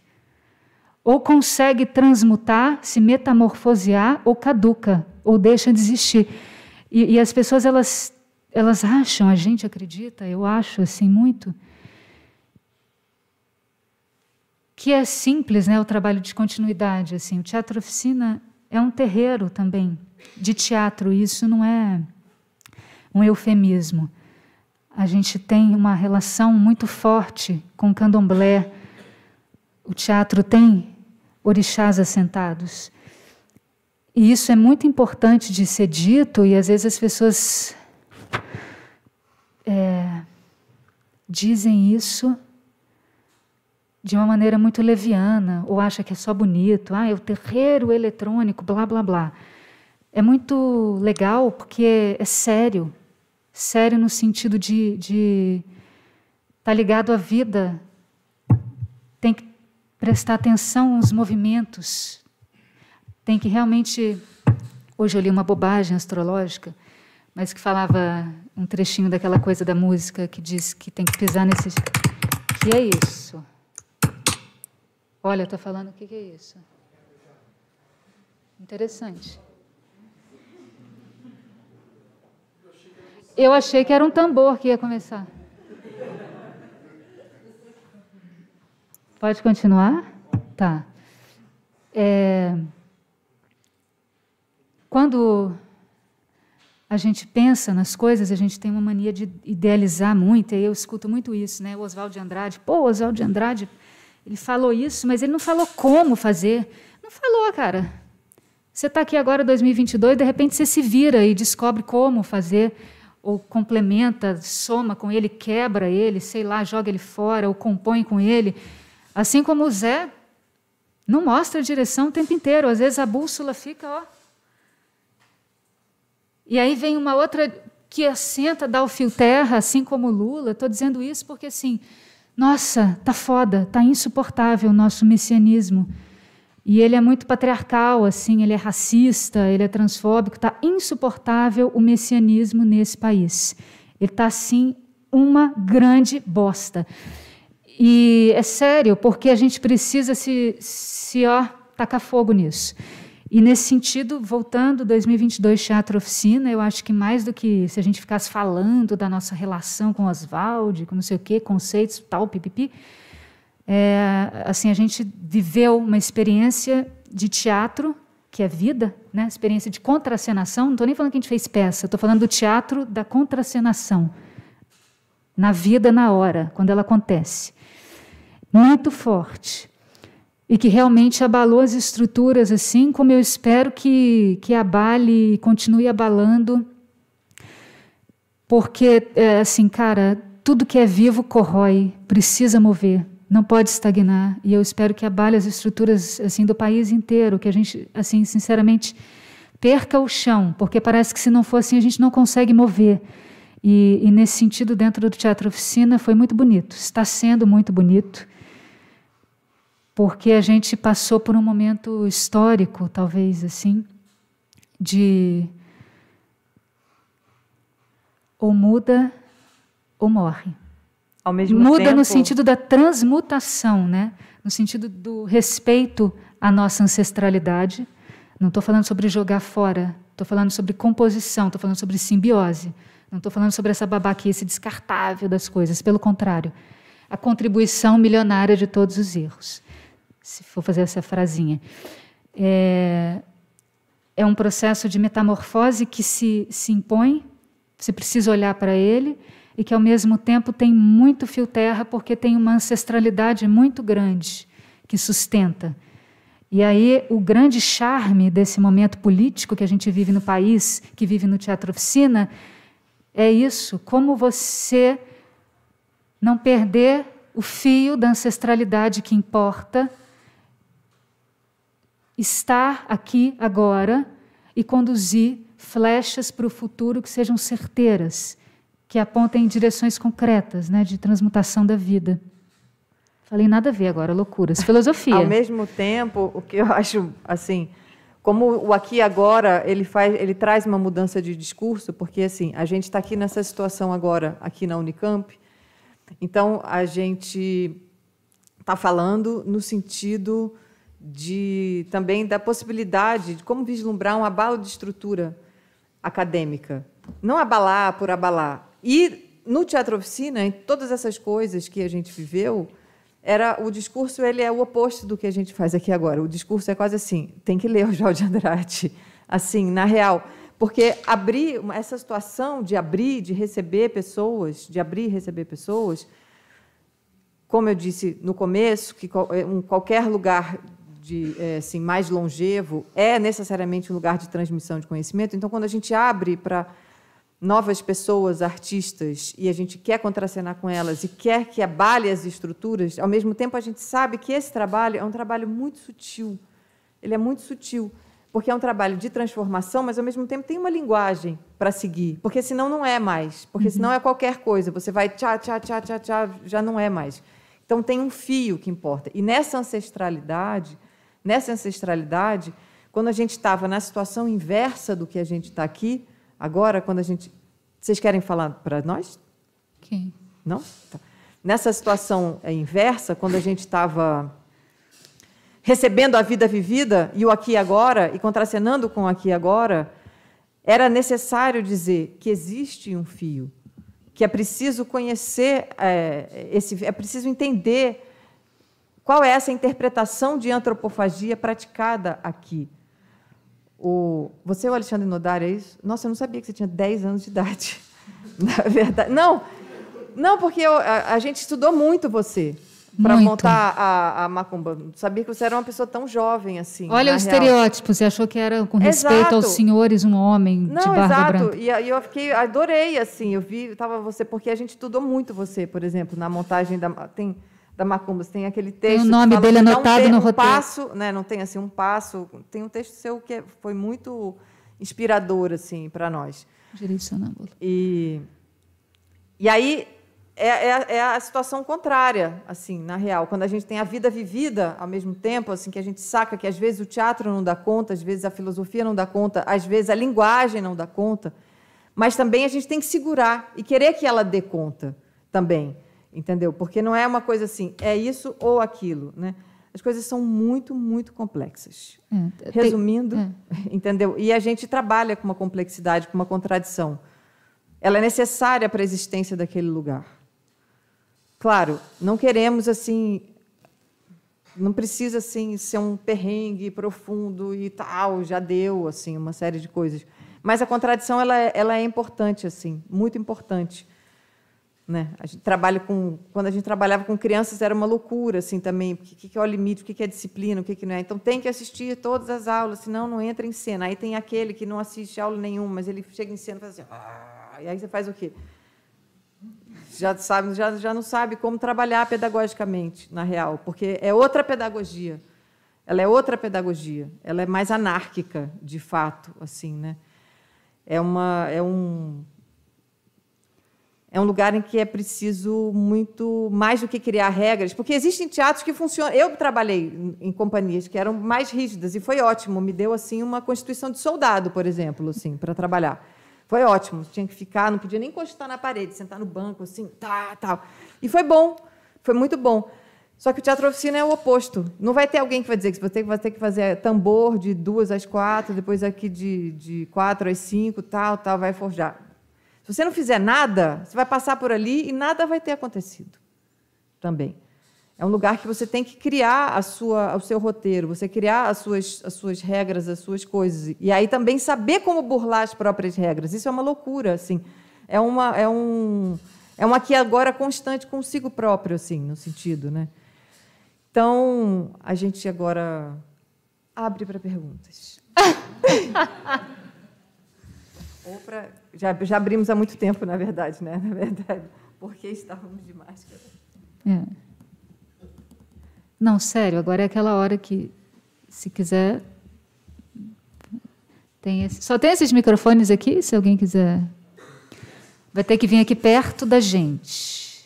ou consegue transmutar, se metamorfosear, ou caduca, ou deixa de existir. E as pessoas, elas acham, a gente acredita, eu acho assim muito, que é simples, né, o trabalho de continuidade. Assim. O Teatro Oficina é um terreiro também de teatro, e isso não é um eufemismo. A gente tem uma relação muito forte com o candomblé. O teatro tem orixás assentados. E isso é muito importante de ser dito, e às vezes as pessoas dizem isso de uma maneira muito leviana, ou acha que é só bonito, é o terreiro eletrônico, blá, blá, blá. É muito legal porque é sério no sentido de estar ligado à vida, tem que prestar atenção aos movimentos, tem que realmente... Hoje eu li uma bobagem astrológica, mas que falava um trechinho daquela coisa da música que diz que tem que pisar nesse... Que é isso? Olha, estou falando, o que é isso? Interessante. Eu achei que era um tambor que ia começar. Pode continuar? Tá. Quando a gente pensa nas coisas, a gente tem uma mania de idealizar muito, e eu escuto muito isso, né? O Oswald de Andrade. Pô, o Oswald de Andrade... Ele falou isso, mas ele não falou como fazer. Não falou, cara. Você está aqui agora, 2022, de repente você se vira e descobre como fazer. ou complementa, soma com ele, quebra ele, sei lá, joga ele fora, ou compõe com ele. Assim como o Zé não mostra a direção o tempo inteiro. Às vezes a bússola fica, ó. E aí vem uma outra que assenta, dá o fio terra, assim como o Lula. Estou dizendo isso porque, assim, nossa, tá foda, tá insuportável o nosso messianismo. E ele é muito patriarcal, assim, ele é racista, ele é transfóbico, está insuportável o messianismo nesse país. Ele está, assim, uma grande bosta. E é sério, porque a gente precisa tacar fogo nisso. E, nesse sentido, voltando, 2022 Teatro Oficina, eu acho que mais do que se a gente ficasse falando da nossa relação com Oswald, com não sei o quê, conceitos, tal, pipipi, assim, a gente viveu uma experiência de teatro, que é vida, né? Experiência de contracenação. Não estou nem falando que a gente fez peça, estou falando do teatro da contracenação, na vida, na hora, quando ela acontece. Muito forte. E que realmente abalou as estruturas, assim como eu espero que abale e continue abalando, porque, assim, cara, tudo que é vivo corrói, precisa mover. Não pode estagnar, e eu espero que abale as estruturas assim, do país inteiro, que a gente, assim, sinceramente, perca o chão, porque parece que se não for assim a gente não consegue mover. E nesse sentido, dentro do Teatro Oficina, foi muito bonito, está sendo muito bonito, porque a gente passou por um momento histórico, talvez, assim, de ou muda ou morre. Ao mesmo muda tempo... no sentido da transmutação, né? No sentido do respeito à nossa ancestralidade. Não estou falando sobre jogar fora, estou falando sobre composição, estou falando sobre simbiose. Não estou falando sobre essa babaquice descartável das coisas, pelo contrário. A contribuição milionária de todos os erros, se for fazer essa frasinha. É um processo de metamorfose que se impõe, você precisa olhar para ele, e que, ao mesmo tempo, tem muito fio terra, porque tem uma ancestralidade muito grande que sustenta. E aí, o grande charme desse momento político que a gente vive no país, que vive no Teatro Oficina, é isso, como você não perder o fio da ancestralidade que importa, estar aqui agora e conduzir flechas para o futuro que sejam certeiras, que apontem em direções concretas, né, de transmutação da vida. Falei nada a ver agora, loucuras. Filosofia. Ao mesmo tempo, o que eu acho, assim, como o aqui e agora, ele traz uma mudança de discurso, porque, assim, a gente está aqui nessa situação agora, aqui na Unicamp, então a gente está falando no sentido também da possibilidade de como vislumbrar um abalo de estrutura acadêmica. Não abalar por abalar. E, no Teatro Oficina, em todas essas coisas que a gente viveu, o discurso ele é o oposto do que a gente faz aqui agora. O discurso é quase assim, tem que ler o Oswald de Andrade, assim, na real. Porque essa situação de abrir, de receber pessoas, como eu disse no começo, que qualquer lugar assim, mais longevo é necessariamente um lugar de transmissão de conhecimento. Então, quando a gente abre para novas pessoas, artistas, e a gente quer contracenar com elas e quer que abale as estruturas, ao mesmo tempo a gente sabe que esse trabalho é um trabalho muito sutil. Ele é muito sutil, porque é um trabalho de transformação, mas, ao mesmo tempo, tem uma linguagem para seguir, porque senão não é mais, porque senão é qualquer coisa, você vai tchá, tchá, tchá, tchá, tchá, já não é mais. Então, tem um fio que importa. E nessa ancestralidade, quando a gente estava na situação inversa do que a gente está aqui, agora, quando a gente... Vocês querem falar para nós? Quem? Não? Tá. Nessa situação inversa, quando a gente estava recebendo a vida vivida e o aqui e agora, e contracenando com o aqui e agora, era necessário dizer que existe um fio, que é preciso conhecer, é preciso entender qual é essa interpretação de antropofagia praticada aqui. Você é o Alexandre Nodari, é isso? Nossa, eu não sabia que você tinha 10 anos de idade. Na verdade, não, porque a gente estudou muito você. para montar a macumba. Não sabia que você era uma pessoa tão jovem assim. Olha o estereótipo, você achou que era com respeito aos senhores um homem de barba branca. E aí eu adorei, assim, eu vi, você, porque a gente estudou muito você, por exemplo, na montagem da macumba, você tem aquele texto... Tem o nome dele anotado no roteiro. Passo, né, não tem assim um passo, tem um texto seu que foi muito inspirador, assim, para nós. Direcionando. E aí... É a situação contrária, assim, na real. Quando a gente tem a vida vivida ao mesmo tempo, assim, que a gente saca que às vezes o teatro não dá conta, às vezes a filosofia não dá conta, às vezes a linguagem não dá conta, mas também a gente tem que segurar e querer que ela dê conta também, entendeu? Porque não é uma coisa assim, é isso ou aquilo, né? As coisas são muito, muito complexas. Resumindo, entendeu? E a gente trabalha com uma complexidade, com uma contradição. Ela é necessária para a existência daquele lugar. Claro, não queremos assim, não precisa assim ser um perrengue profundo e tal, já deu assim uma série de coisas. Mas a contradição ela é importante assim, muito importante, né? A gente quando a gente trabalhava com crianças era uma loucura assim também, o que é o limite, o que é disciplina, o que não é. Então tem que assistir todas as aulas, senão não entra em cena. Aí tem aquele que não assiste aula nenhuma, mas ele chega em cena e faz assim, e aí você faz o quê? Já não sabe como trabalhar pedagogicamente, na real, porque é outra pedagogia. Ela é outra pedagogia. Ela é mais anárquica, de fato, assim, né? É um lugar em que é preciso muito mais do que criar regras, porque existem teatros que funcionam. Eu trabalhei em companhias que eram mais rígidas e foi ótimo. Me deu assim uma constituição de soldado, por exemplo, assim, para trabalhar. Foi ótimo, tinha que ficar, não podia nem encostar na parede, sentar no banco, assim, tal. E foi bom, foi muito bom. Só que o teatro oficina é o oposto. Não vai ter alguém que vai dizer que você vai ter que fazer tambor de 2 às 4, depois aqui de 4 às 5, tal, vai forjar. Se você não fizer nada, você vai passar por ali e nada vai ter acontecido também. É um lugar que você tem que criar o seu roteiro, você criar as suas regras, as suas coisas. E aí também saber como burlar as próprias regras. Isso é uma loucura, assim. É um aqui e agora constante consigo próprio, assim, no sentido, né? Então, a gente agora abre para perguntas. Já abrimos há muito tempo, na verdade, né? Na verdade, porque estávamos de máscara. Não, sério, agora é aquela hora que, se quiser... Só tem esses microfones aqui, se alguém quiser... Vai ter que vir aqui perto da gente.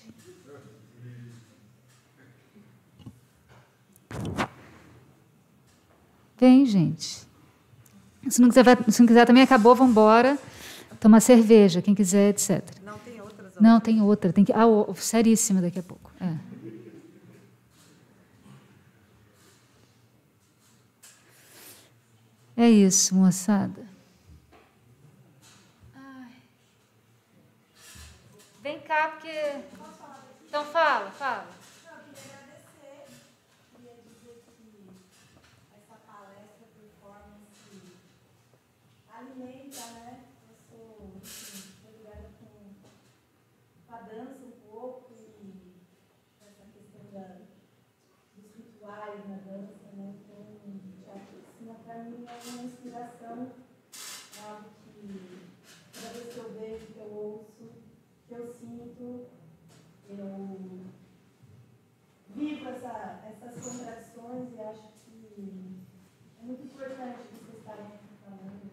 Vem, gente. Se não quiser também acabou, vamos embora. Tomar cerveja, quem quiser, etc. Não, tem outras. Não, tem outra. Tem que... seríssima daqui a pouco. É isso, moçada. Vem cá, porque... Então, fala. Não, eu queria agradecer. Queria dizer que essa palestra, performance, alimenta, né? Eu sou, ligada com a dança um pouco e essa questão dos rituais na dança, né? Então, teatro oficina, para mim, é uma inspiração, é algo que, cada vez que eu vejo, que eu ouço, que eu sinto, eu vivo essas contradições e acho que é muito importante vocês estarem aqui falando,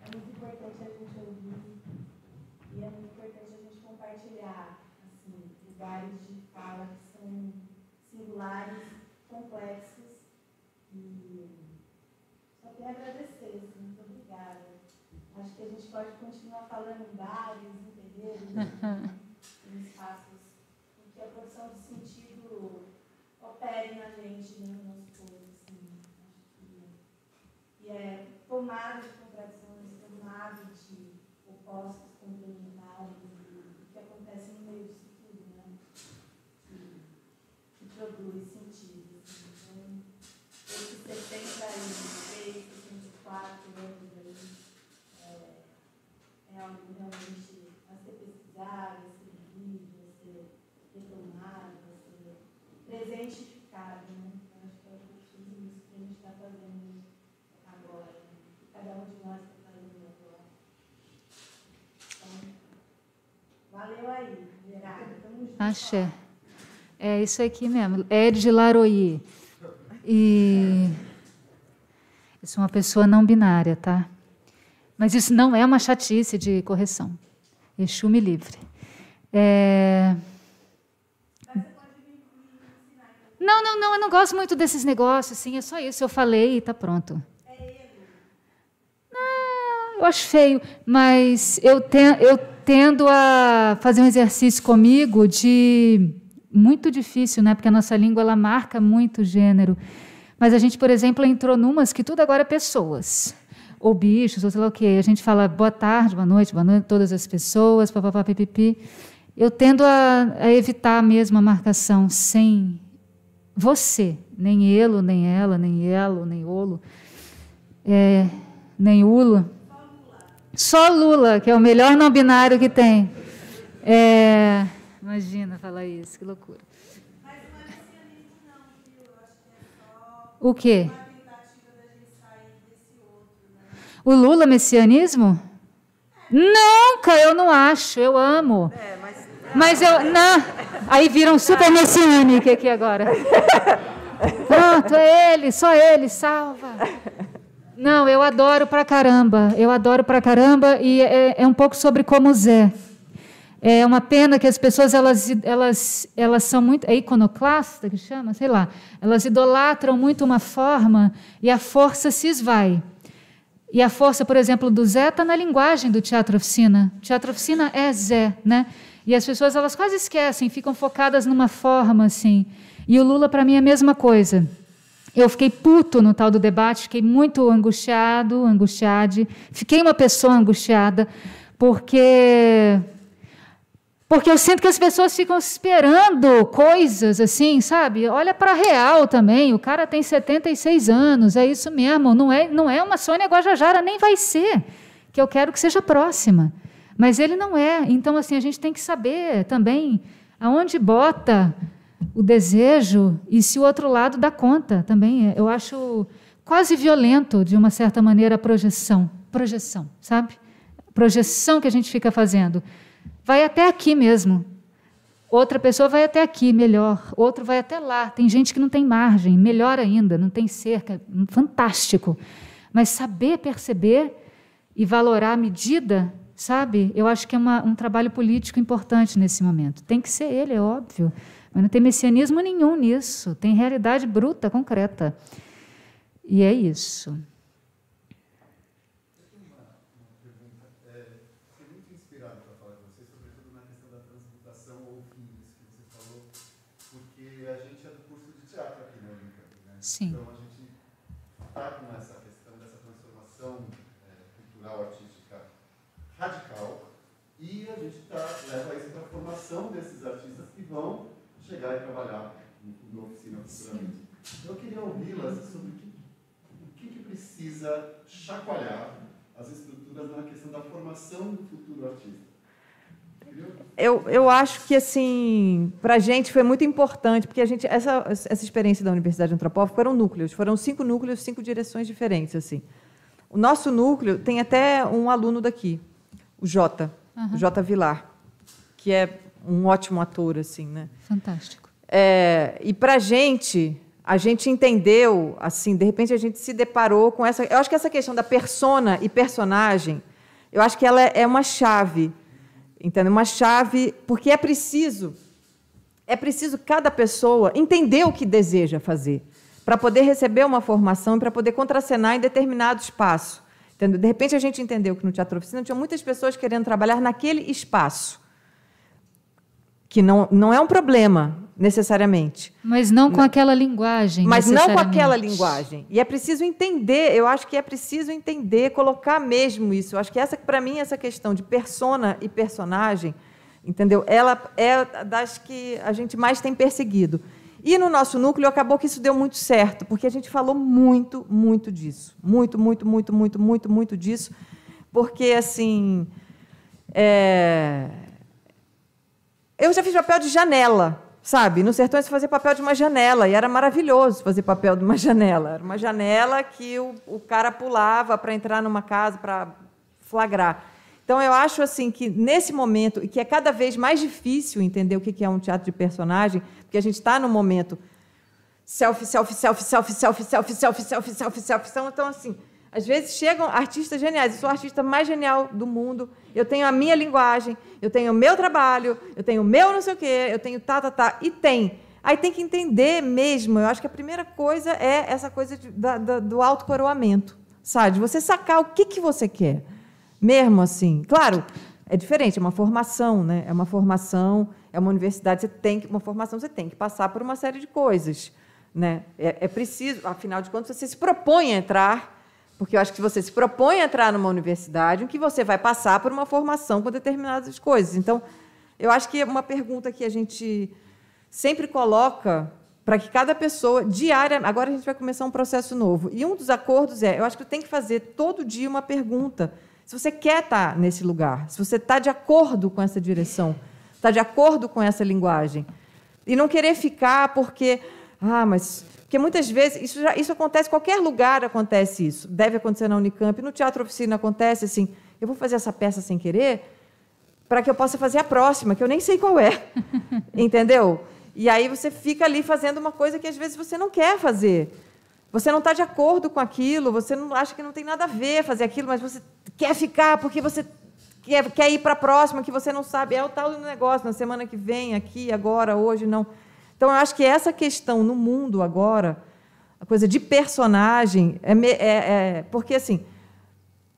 é muito importante a gente ouvir e é muito importante a gente compartilhar assim, lugares de fala que são singulares, complexos e só tenho a agradecer, assim, muito obrigada. Acho que a gente pode continuar falando em bares, em terreiros, em espaços em que a produção de sentido opere na gente, né, no nosso corpo. Assim, acho que é tomado de contradições, tomado de opostos complementares, o que acontece no meio disso tudo, né, que produz sentido. Assim. Então, esses 63, 64 anos aí, é algo realmente a ser pesquisado, a ser vivido, a ser retomado, a ser Valeu aí, Gerardo. Tamo junto. Axé. É isso aqui mesmo, Ed Laroyi. E eu sou uma pessoa não binária, tá? Mas isso não é uma chatice de correção. Exu me livre. Não, eu não gosto muito desses negócios, assim, é só isso, eu falei e tá pronto. Eu acho feio, mas eu tendo a fazer um exercício comigo de muito difícil, né? Porque a nossa língua ela marca muito o gênero. Mas a gente, por exemplo, entrou numas que tudo agora é pessoas, ou bichos, ou sei lá o quê. A gente fala boa tarde, boa noite, todas as pessoas, papapá, pipipi. Eu tendo a evitar mesmo a marcação sem você, nem ele, nem ela, nem elo, nem olo, nem ulo. Só Lula, que é o melhor não binário que tem. Imagina falar isso, que loucura. Mas não é messianismo, não, viu? Eu acho que é só O quê? uma tentativa da gente sair desse outro, né? O Lula messianismo? Nunca, eu não acho, eu amo. Mas eu. Não. Aí viram super messiânica aqui agora. Pronto, é ele, só ele, salva. Não, eu adoro pra caramba. Eu adoro pra caramba e é um pouco sobre como Zé. É uma pena que as pessoas elas são muito iconoclasta, que chama, sei lá. Elas idolatram muito uma forma e a força se esvai. E a força, por exemplo, do Zé está na linguagem do Teatro Oficina. Teatro Oficina é Zé, né? E as pessoas elas quase esquecem, ficam focadas numa forma assim. E o Lula para mim é a mesma coisa. Eu fiquei puto no tal do debate, fiquei muito angustiada, fiquei uma pessoa angustiada, porque eu sinto que as pessoas ficam esperando coisas assim, sabe? Olha para a real também, o cara tem 76 anos, é isso mesmo, não é uma Sônia Guajajara, nem vai ser, que eu quero que seja próxima, mas ele não é. Então, assim, a gente tem que saber também aonde bota o desejo e se o outro lado dá conta também. Eu acho quase violento, de uma certa maneira, a projeção, sabe? Projeção que a gente fica fazendo. Vai até aqui mesmo. Outra pessoa vai até aqui, melhor. Outro vai até lá. Tem gente que não tem margem, melhor ainda, não tem cerca. Fantástico. Mas saber perceber e valorar a medida, sabe? Eu acho que é um trabalho político importante nesse momento. Tem que ser ele, é óbvio. Mas não tem messianismo nenhum nisso. Tem realidade bruta, concreta. E é isso. Sim. Então, a gente está com essa questão dessa transformação cultural, artística radical e a gente leva isso para a formação desses artistas que vão chegar e trabalhar na oficina futuramente. Eu queria ouvi-las sobre o que precisa chacoalhar as estruturas na questão da formação do futuro artista. Eu acho que, assim, para a gente foi muito importante, porque essa experiência da Universidade Antropóloga foram 5 núcleos, 5 direções diferentes. Assim. O nosso núcleo tem até um aluno daqui, o Jota, o Jota Vilar, que é um ótimo ator, assim, né? Fantástico. E para a gente entendeu, assim, de repente a gente se deparou com essa. Eu acho que essa questão da persona e personagem, eu acho que ela é uma chave. Entende? Uma chave, porque é preciso cada pessoa entender o que deseja fazer, para poder receber uma formação e para poder contracenar em determinado espaço. Entendeu? De repente, a gente entendeu que no Teatro Oficina tinha muitas pessoas querendo trabalhar naquele espaço, que não é um problema, necessariamente. Mas não com aquela linguagem. Mas não com aquela linguagem. E é preciso entender, eu acho que é preciso entender, colocar mesmo isso. Eu acho que para mim, essa questão de persona e personagem, entendeu? Ela é das que a gente mais tem perseguido. E no nosso núcleo acabou que isso deu muito certo, porque a gente falou muito, muito disso. Muito, muito, muito, muito, muito, muito disso. Porque, assim, eu já fiz papel de janela, sabe? No Sertões eu fazia papel de uma janela, e era maravilhoso fazer papel de uma janela. Era uma janela que o cara pulava para entrar numa casa, para flagrar. Então, eu acho assim que, nesse momento, e que é cada vez mais difícil entender o que é um teatro de personagem, porque a gente está no momento selfie. Então, assim, às vezes chegam artistas geniais. Eu sou a artista mais genial do mundo, eu tenho a minha linguagem, eu tenho o meu trabalho, eu tenho o meu não sei o quê, eu tenho e tem. Aí tem que entender mesmo. Eu acho que a primeira coisa é essa coisa do autocoroamento, sabe? De você sacar o que você quer. Mesmo assim, claro, é diferente, é uma formação, né? É uma formação, é uma universidade, uma formação, você tem que passar por uma série de coisas, né? É preciso, afinal de contas, você se propõe a entrar, porque eu acho que se você se propõe a entrar numa universidade, o que você vai passar por uma formação com determinadas coisas. Então, eu acho que é uma pergunta que a gente sempre coloca para que cada pessoa, agora a gente vai começar um processo novo, e um dos acordos eu acho que tem que fazer todo dia uma pergunta. Se você quer estar nesse lugar, se você está de acordo com essa direção, está de acordo com essa linguagem, e não querer ficar porque muitas vezes isso acontece, em qualquer lugar acontece isso, deve acontecer na Unicamp, no Teatro Oficina acontece assim, eu vou fazer essa peça sem querer para que eu possa fazer a próxima, que eu nem sei qual é, entendeu? E aí você fica ali fazendo uma coisa que às vezes você não quer fazer. Você não está de acordo com aquilo, você não acha que não tem nada a ver fazer aquilo, mas você quer ficar porque você quer ir para a próxima, que você não sabe. É o tal do negócio, na semana que vem, aqui, agora, hoje, não. Então, eu acho que essa questão no mundo agora, a coisa de personagem, porque, assim,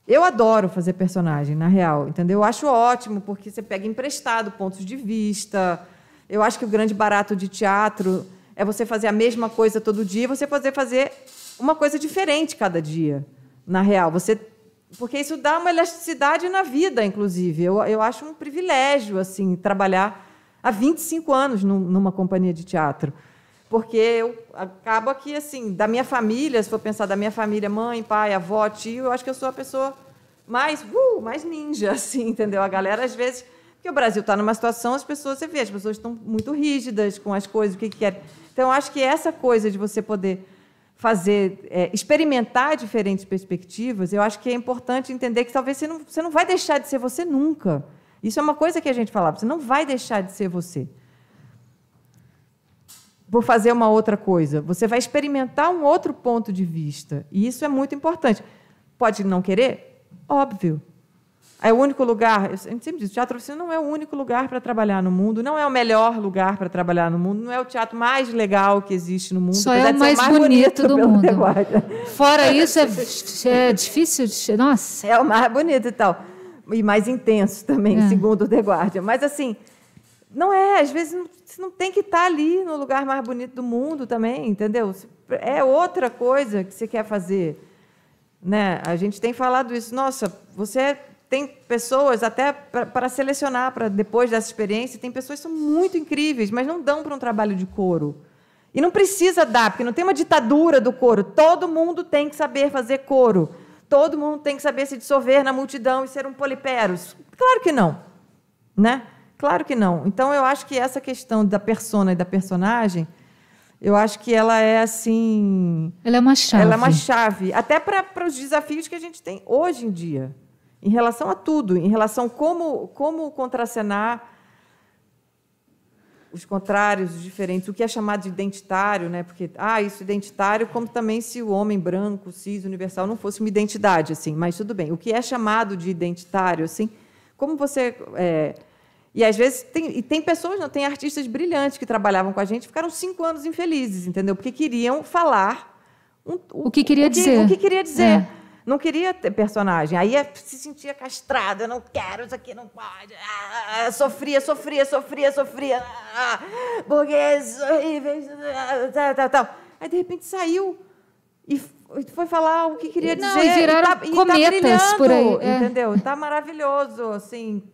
eu adoro fazer personagem, na real, entendeu? Eu acho ótimo, porque você pega emprestado pontos de vista. Eu acho que o grande barato de teatro é você fazer a mesma coisa todo dia, você poder fazer uma coisa diferente cada dia, na real. Porque isso dá uma elasticidade na vida, inclusive. Eu acho um privilégio assim, trabalhar há 25 anos numa companhia de teatro. Porque acaba que, assim, da minha família, se for pensar da minha família, mãe, pai, avó, tio, eu acho que eu sou a pessoa mais ninja, assim, entendeu? A galera, às vezes... Porque o Brasil está numa situação, as pessoas estão muito rígidas com as coisas, o que querem. Então, eu acho que essa coisa de você poder fazer, experimentar diferentes perspectivas, eu acho que é importante entender que talvez você não vai deixar de ser você nunca. Isso é uma coisa que a gente falava, você não vai deixar de ser você. Vou fazer uma outra coisa. Você vai experimentar um outro ponto de vista. E isso é muito importante. Pode não querer? Óbvio. É o único lugar, a gente sempre diz, o Teatro Oficina não é o único lugar para trabalhar no mundo, não é o melhor lugar para trabalhar no mundo, não é o teatro mais legal que existe no mundo. Só é o mais bonito do mundo. Fora isso, é difícil de... Nossa! É o mais bonito e tal. E mais intenso também, segundo o The Guardian. Mas, assim, não é, às vezes, você não tem que estar ali no lugar mais bonito do mundo também, entendeu? É outra coisa que você quer fazer. Né? A gente tem falado isso. Nossa, você... Tem pessoas, até para selecionar, para depois dessa experiência, tem pessoas que são muito incríveis, mas não dão para um trabalho de coro. E não precisa dar, porque não tem uma ditadura do coro. Todo mundo tem que saber fazer coro. Todo mundo tem que saber se dissolver na multidão e ser um poliperos. Claro que não. Né? Claro que não. Então, eu acho que essa questão da persona e da personagem, eu acho que ela é assim... Ela é uma chave. Ela é uma chave. Até para os desafios que a gente tem hoje em dia. Em relação a tudo, em relação a como contracenar os contrários, os diferentes, o que é chamado de identitário, né? Porque isso identitário, como também se o homem branco, cis, universal não fosse uma identidade, assim, mas tudo bem. O que é chamado de identitário, assim, como você e às vezes tem pessoas, não, tem artistas brilhantes que trabalhavam com a gente, ficaram 5 anos infelizes, entendeu? Porque queriam falar o que queria dizer. O que queria dizer. Não queria ter personagem. Aí se sentia castrada. Eu não quero, isso aqui não pode. Sofria. Burgueses horríveis. Tal. Aí, de repente, saiu e foi falar o que queria dizer. E viraram cometas por aí. Entendeu? Está maravilhoso, assim,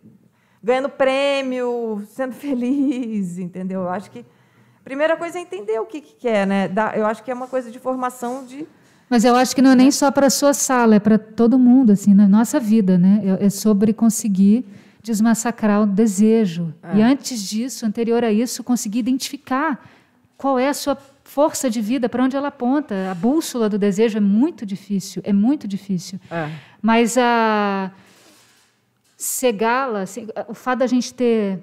ganhando prêmio, sendo feliz, entendeu? Eu acho que a primeira coisa é entender o que quer, né? Eu acho que é uma coisa de formação de... Mas eu acho que não é nem só para a sua sala, é para todo mundo, assim, na nossa vida, né? É sobre conseguir desmassacrar o desejo. E antes disso, anterior a isso, conseguir identificar qual é a sua força de vida, para onde ela aponta. A bússola do desejo é muito difícil, Mas cegá-la, assim, o fato da gente ter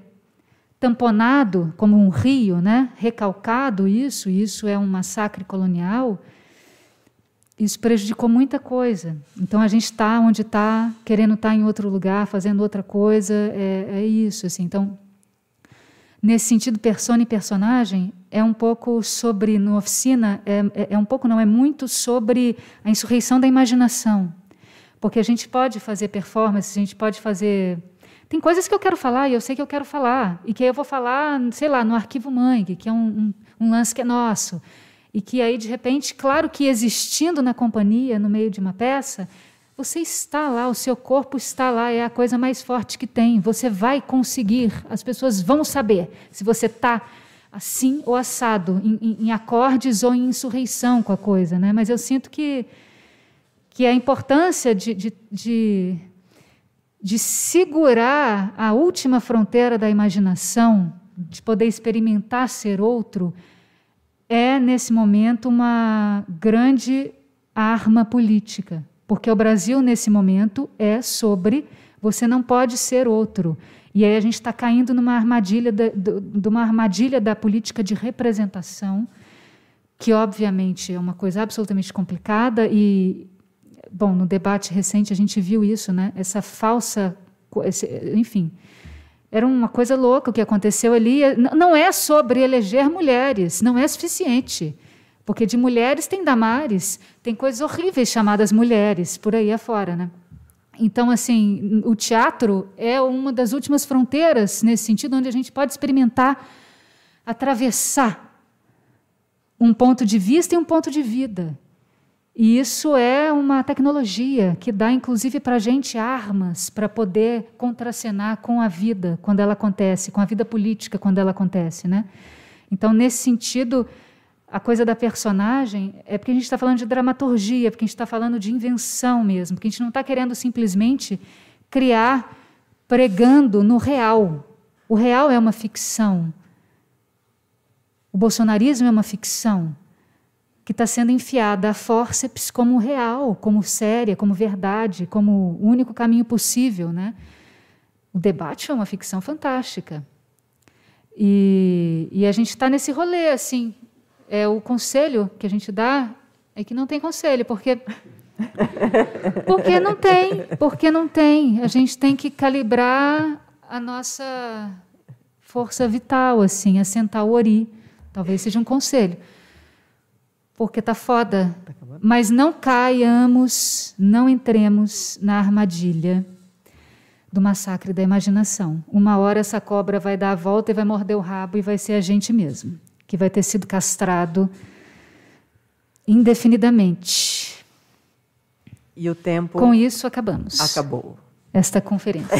tamponado como um rio, né, recalcado isso é um massacre colonial, isso prejudicou muita coisa. Então, a gente está onde está, querendo estar em outro lugar, fazendo outra coisa, é isso. Assim. Então, nesse sentido, persona e personagem é um pouco sobre, no Oficina, é muito sobre a insurreição da imaginação. Porque a gente pode fazer performance, a gente pode fazer... Tem coisas que eu quero falar e eu sei que eu quero falar, e que aí eu vou falar, sei lá, no Arquivo Mangue, que é um lance que é nosso. E que aí, de repente, claro que existindo na companhia, no meio de uma peça, você está lá, o seu corpo está lá, é a coisa mais forte que tem. Você vai conseguir, as pessoas vão saber se você está assim ou assado, em acordes ou em insurreição com a coisa. Né? Mas eu sinto que a importância de segurar a última fronteira da imaginação, de poder experimentar ser outro, é, nesse momento, uma grande arma política. Porque o Brasil, nesse momento, é sobre você não pode ser outro. E aí a gente está caindo numa armadilha da política de representação, que, obviamente, é uma coisa absolutamente complicada e, bom, no debate recente a gente viu isso, né? Essa falsa... Enfim, era uma coisa louca o que aconteceu ali. Não é sobre eleger mulheres, não é suficiente. Porque de mulheres tem Damares, tem coisas horríveis chamadas mulheres, por aí afora, né? Então, assim, o teatro é uma das últimas fronteiras, nesse sentido, onde a gente pode experimentar atravessar um ponto de vista e um ponto de vida. E isso é uma tecnologia que dá, inclusive, para a gente armas para poder contracenar com a vida quando ela acontece, com a vida política quando ela acontece, né? Então, nesse sentido, a coisa da personagem é porque a gente está falando de dramaturgia, porque a gente está falando de invenção mesmo, porque a gente não está querendo simplesmente criar pregando no real. O real é uma ficção. O bolsonarismo é uma ficção que está sendo enfiada a fórceps como real, como séria, como verdade, como o único caminho possível, né? O debate é uma ficção fantástica. E a gente está nesse rolê, assim. O conselho que a gente dá é que não tem conselho, porque não tem. A gente tem que calibrar a nossa força vital, assim, assentar o ori. Talvez seja um conselho. Porque está foda. Mas não caiamos, não entremos na armadilha do massacre da imaginação. Uma hora essa cobra vai dar a volta e vai morder o rabo e vai ser a gente mesmo, que vai ter sido castrado indefinidamente. E o tempo... Com isso, acabamos. Acabou. Esta conferência.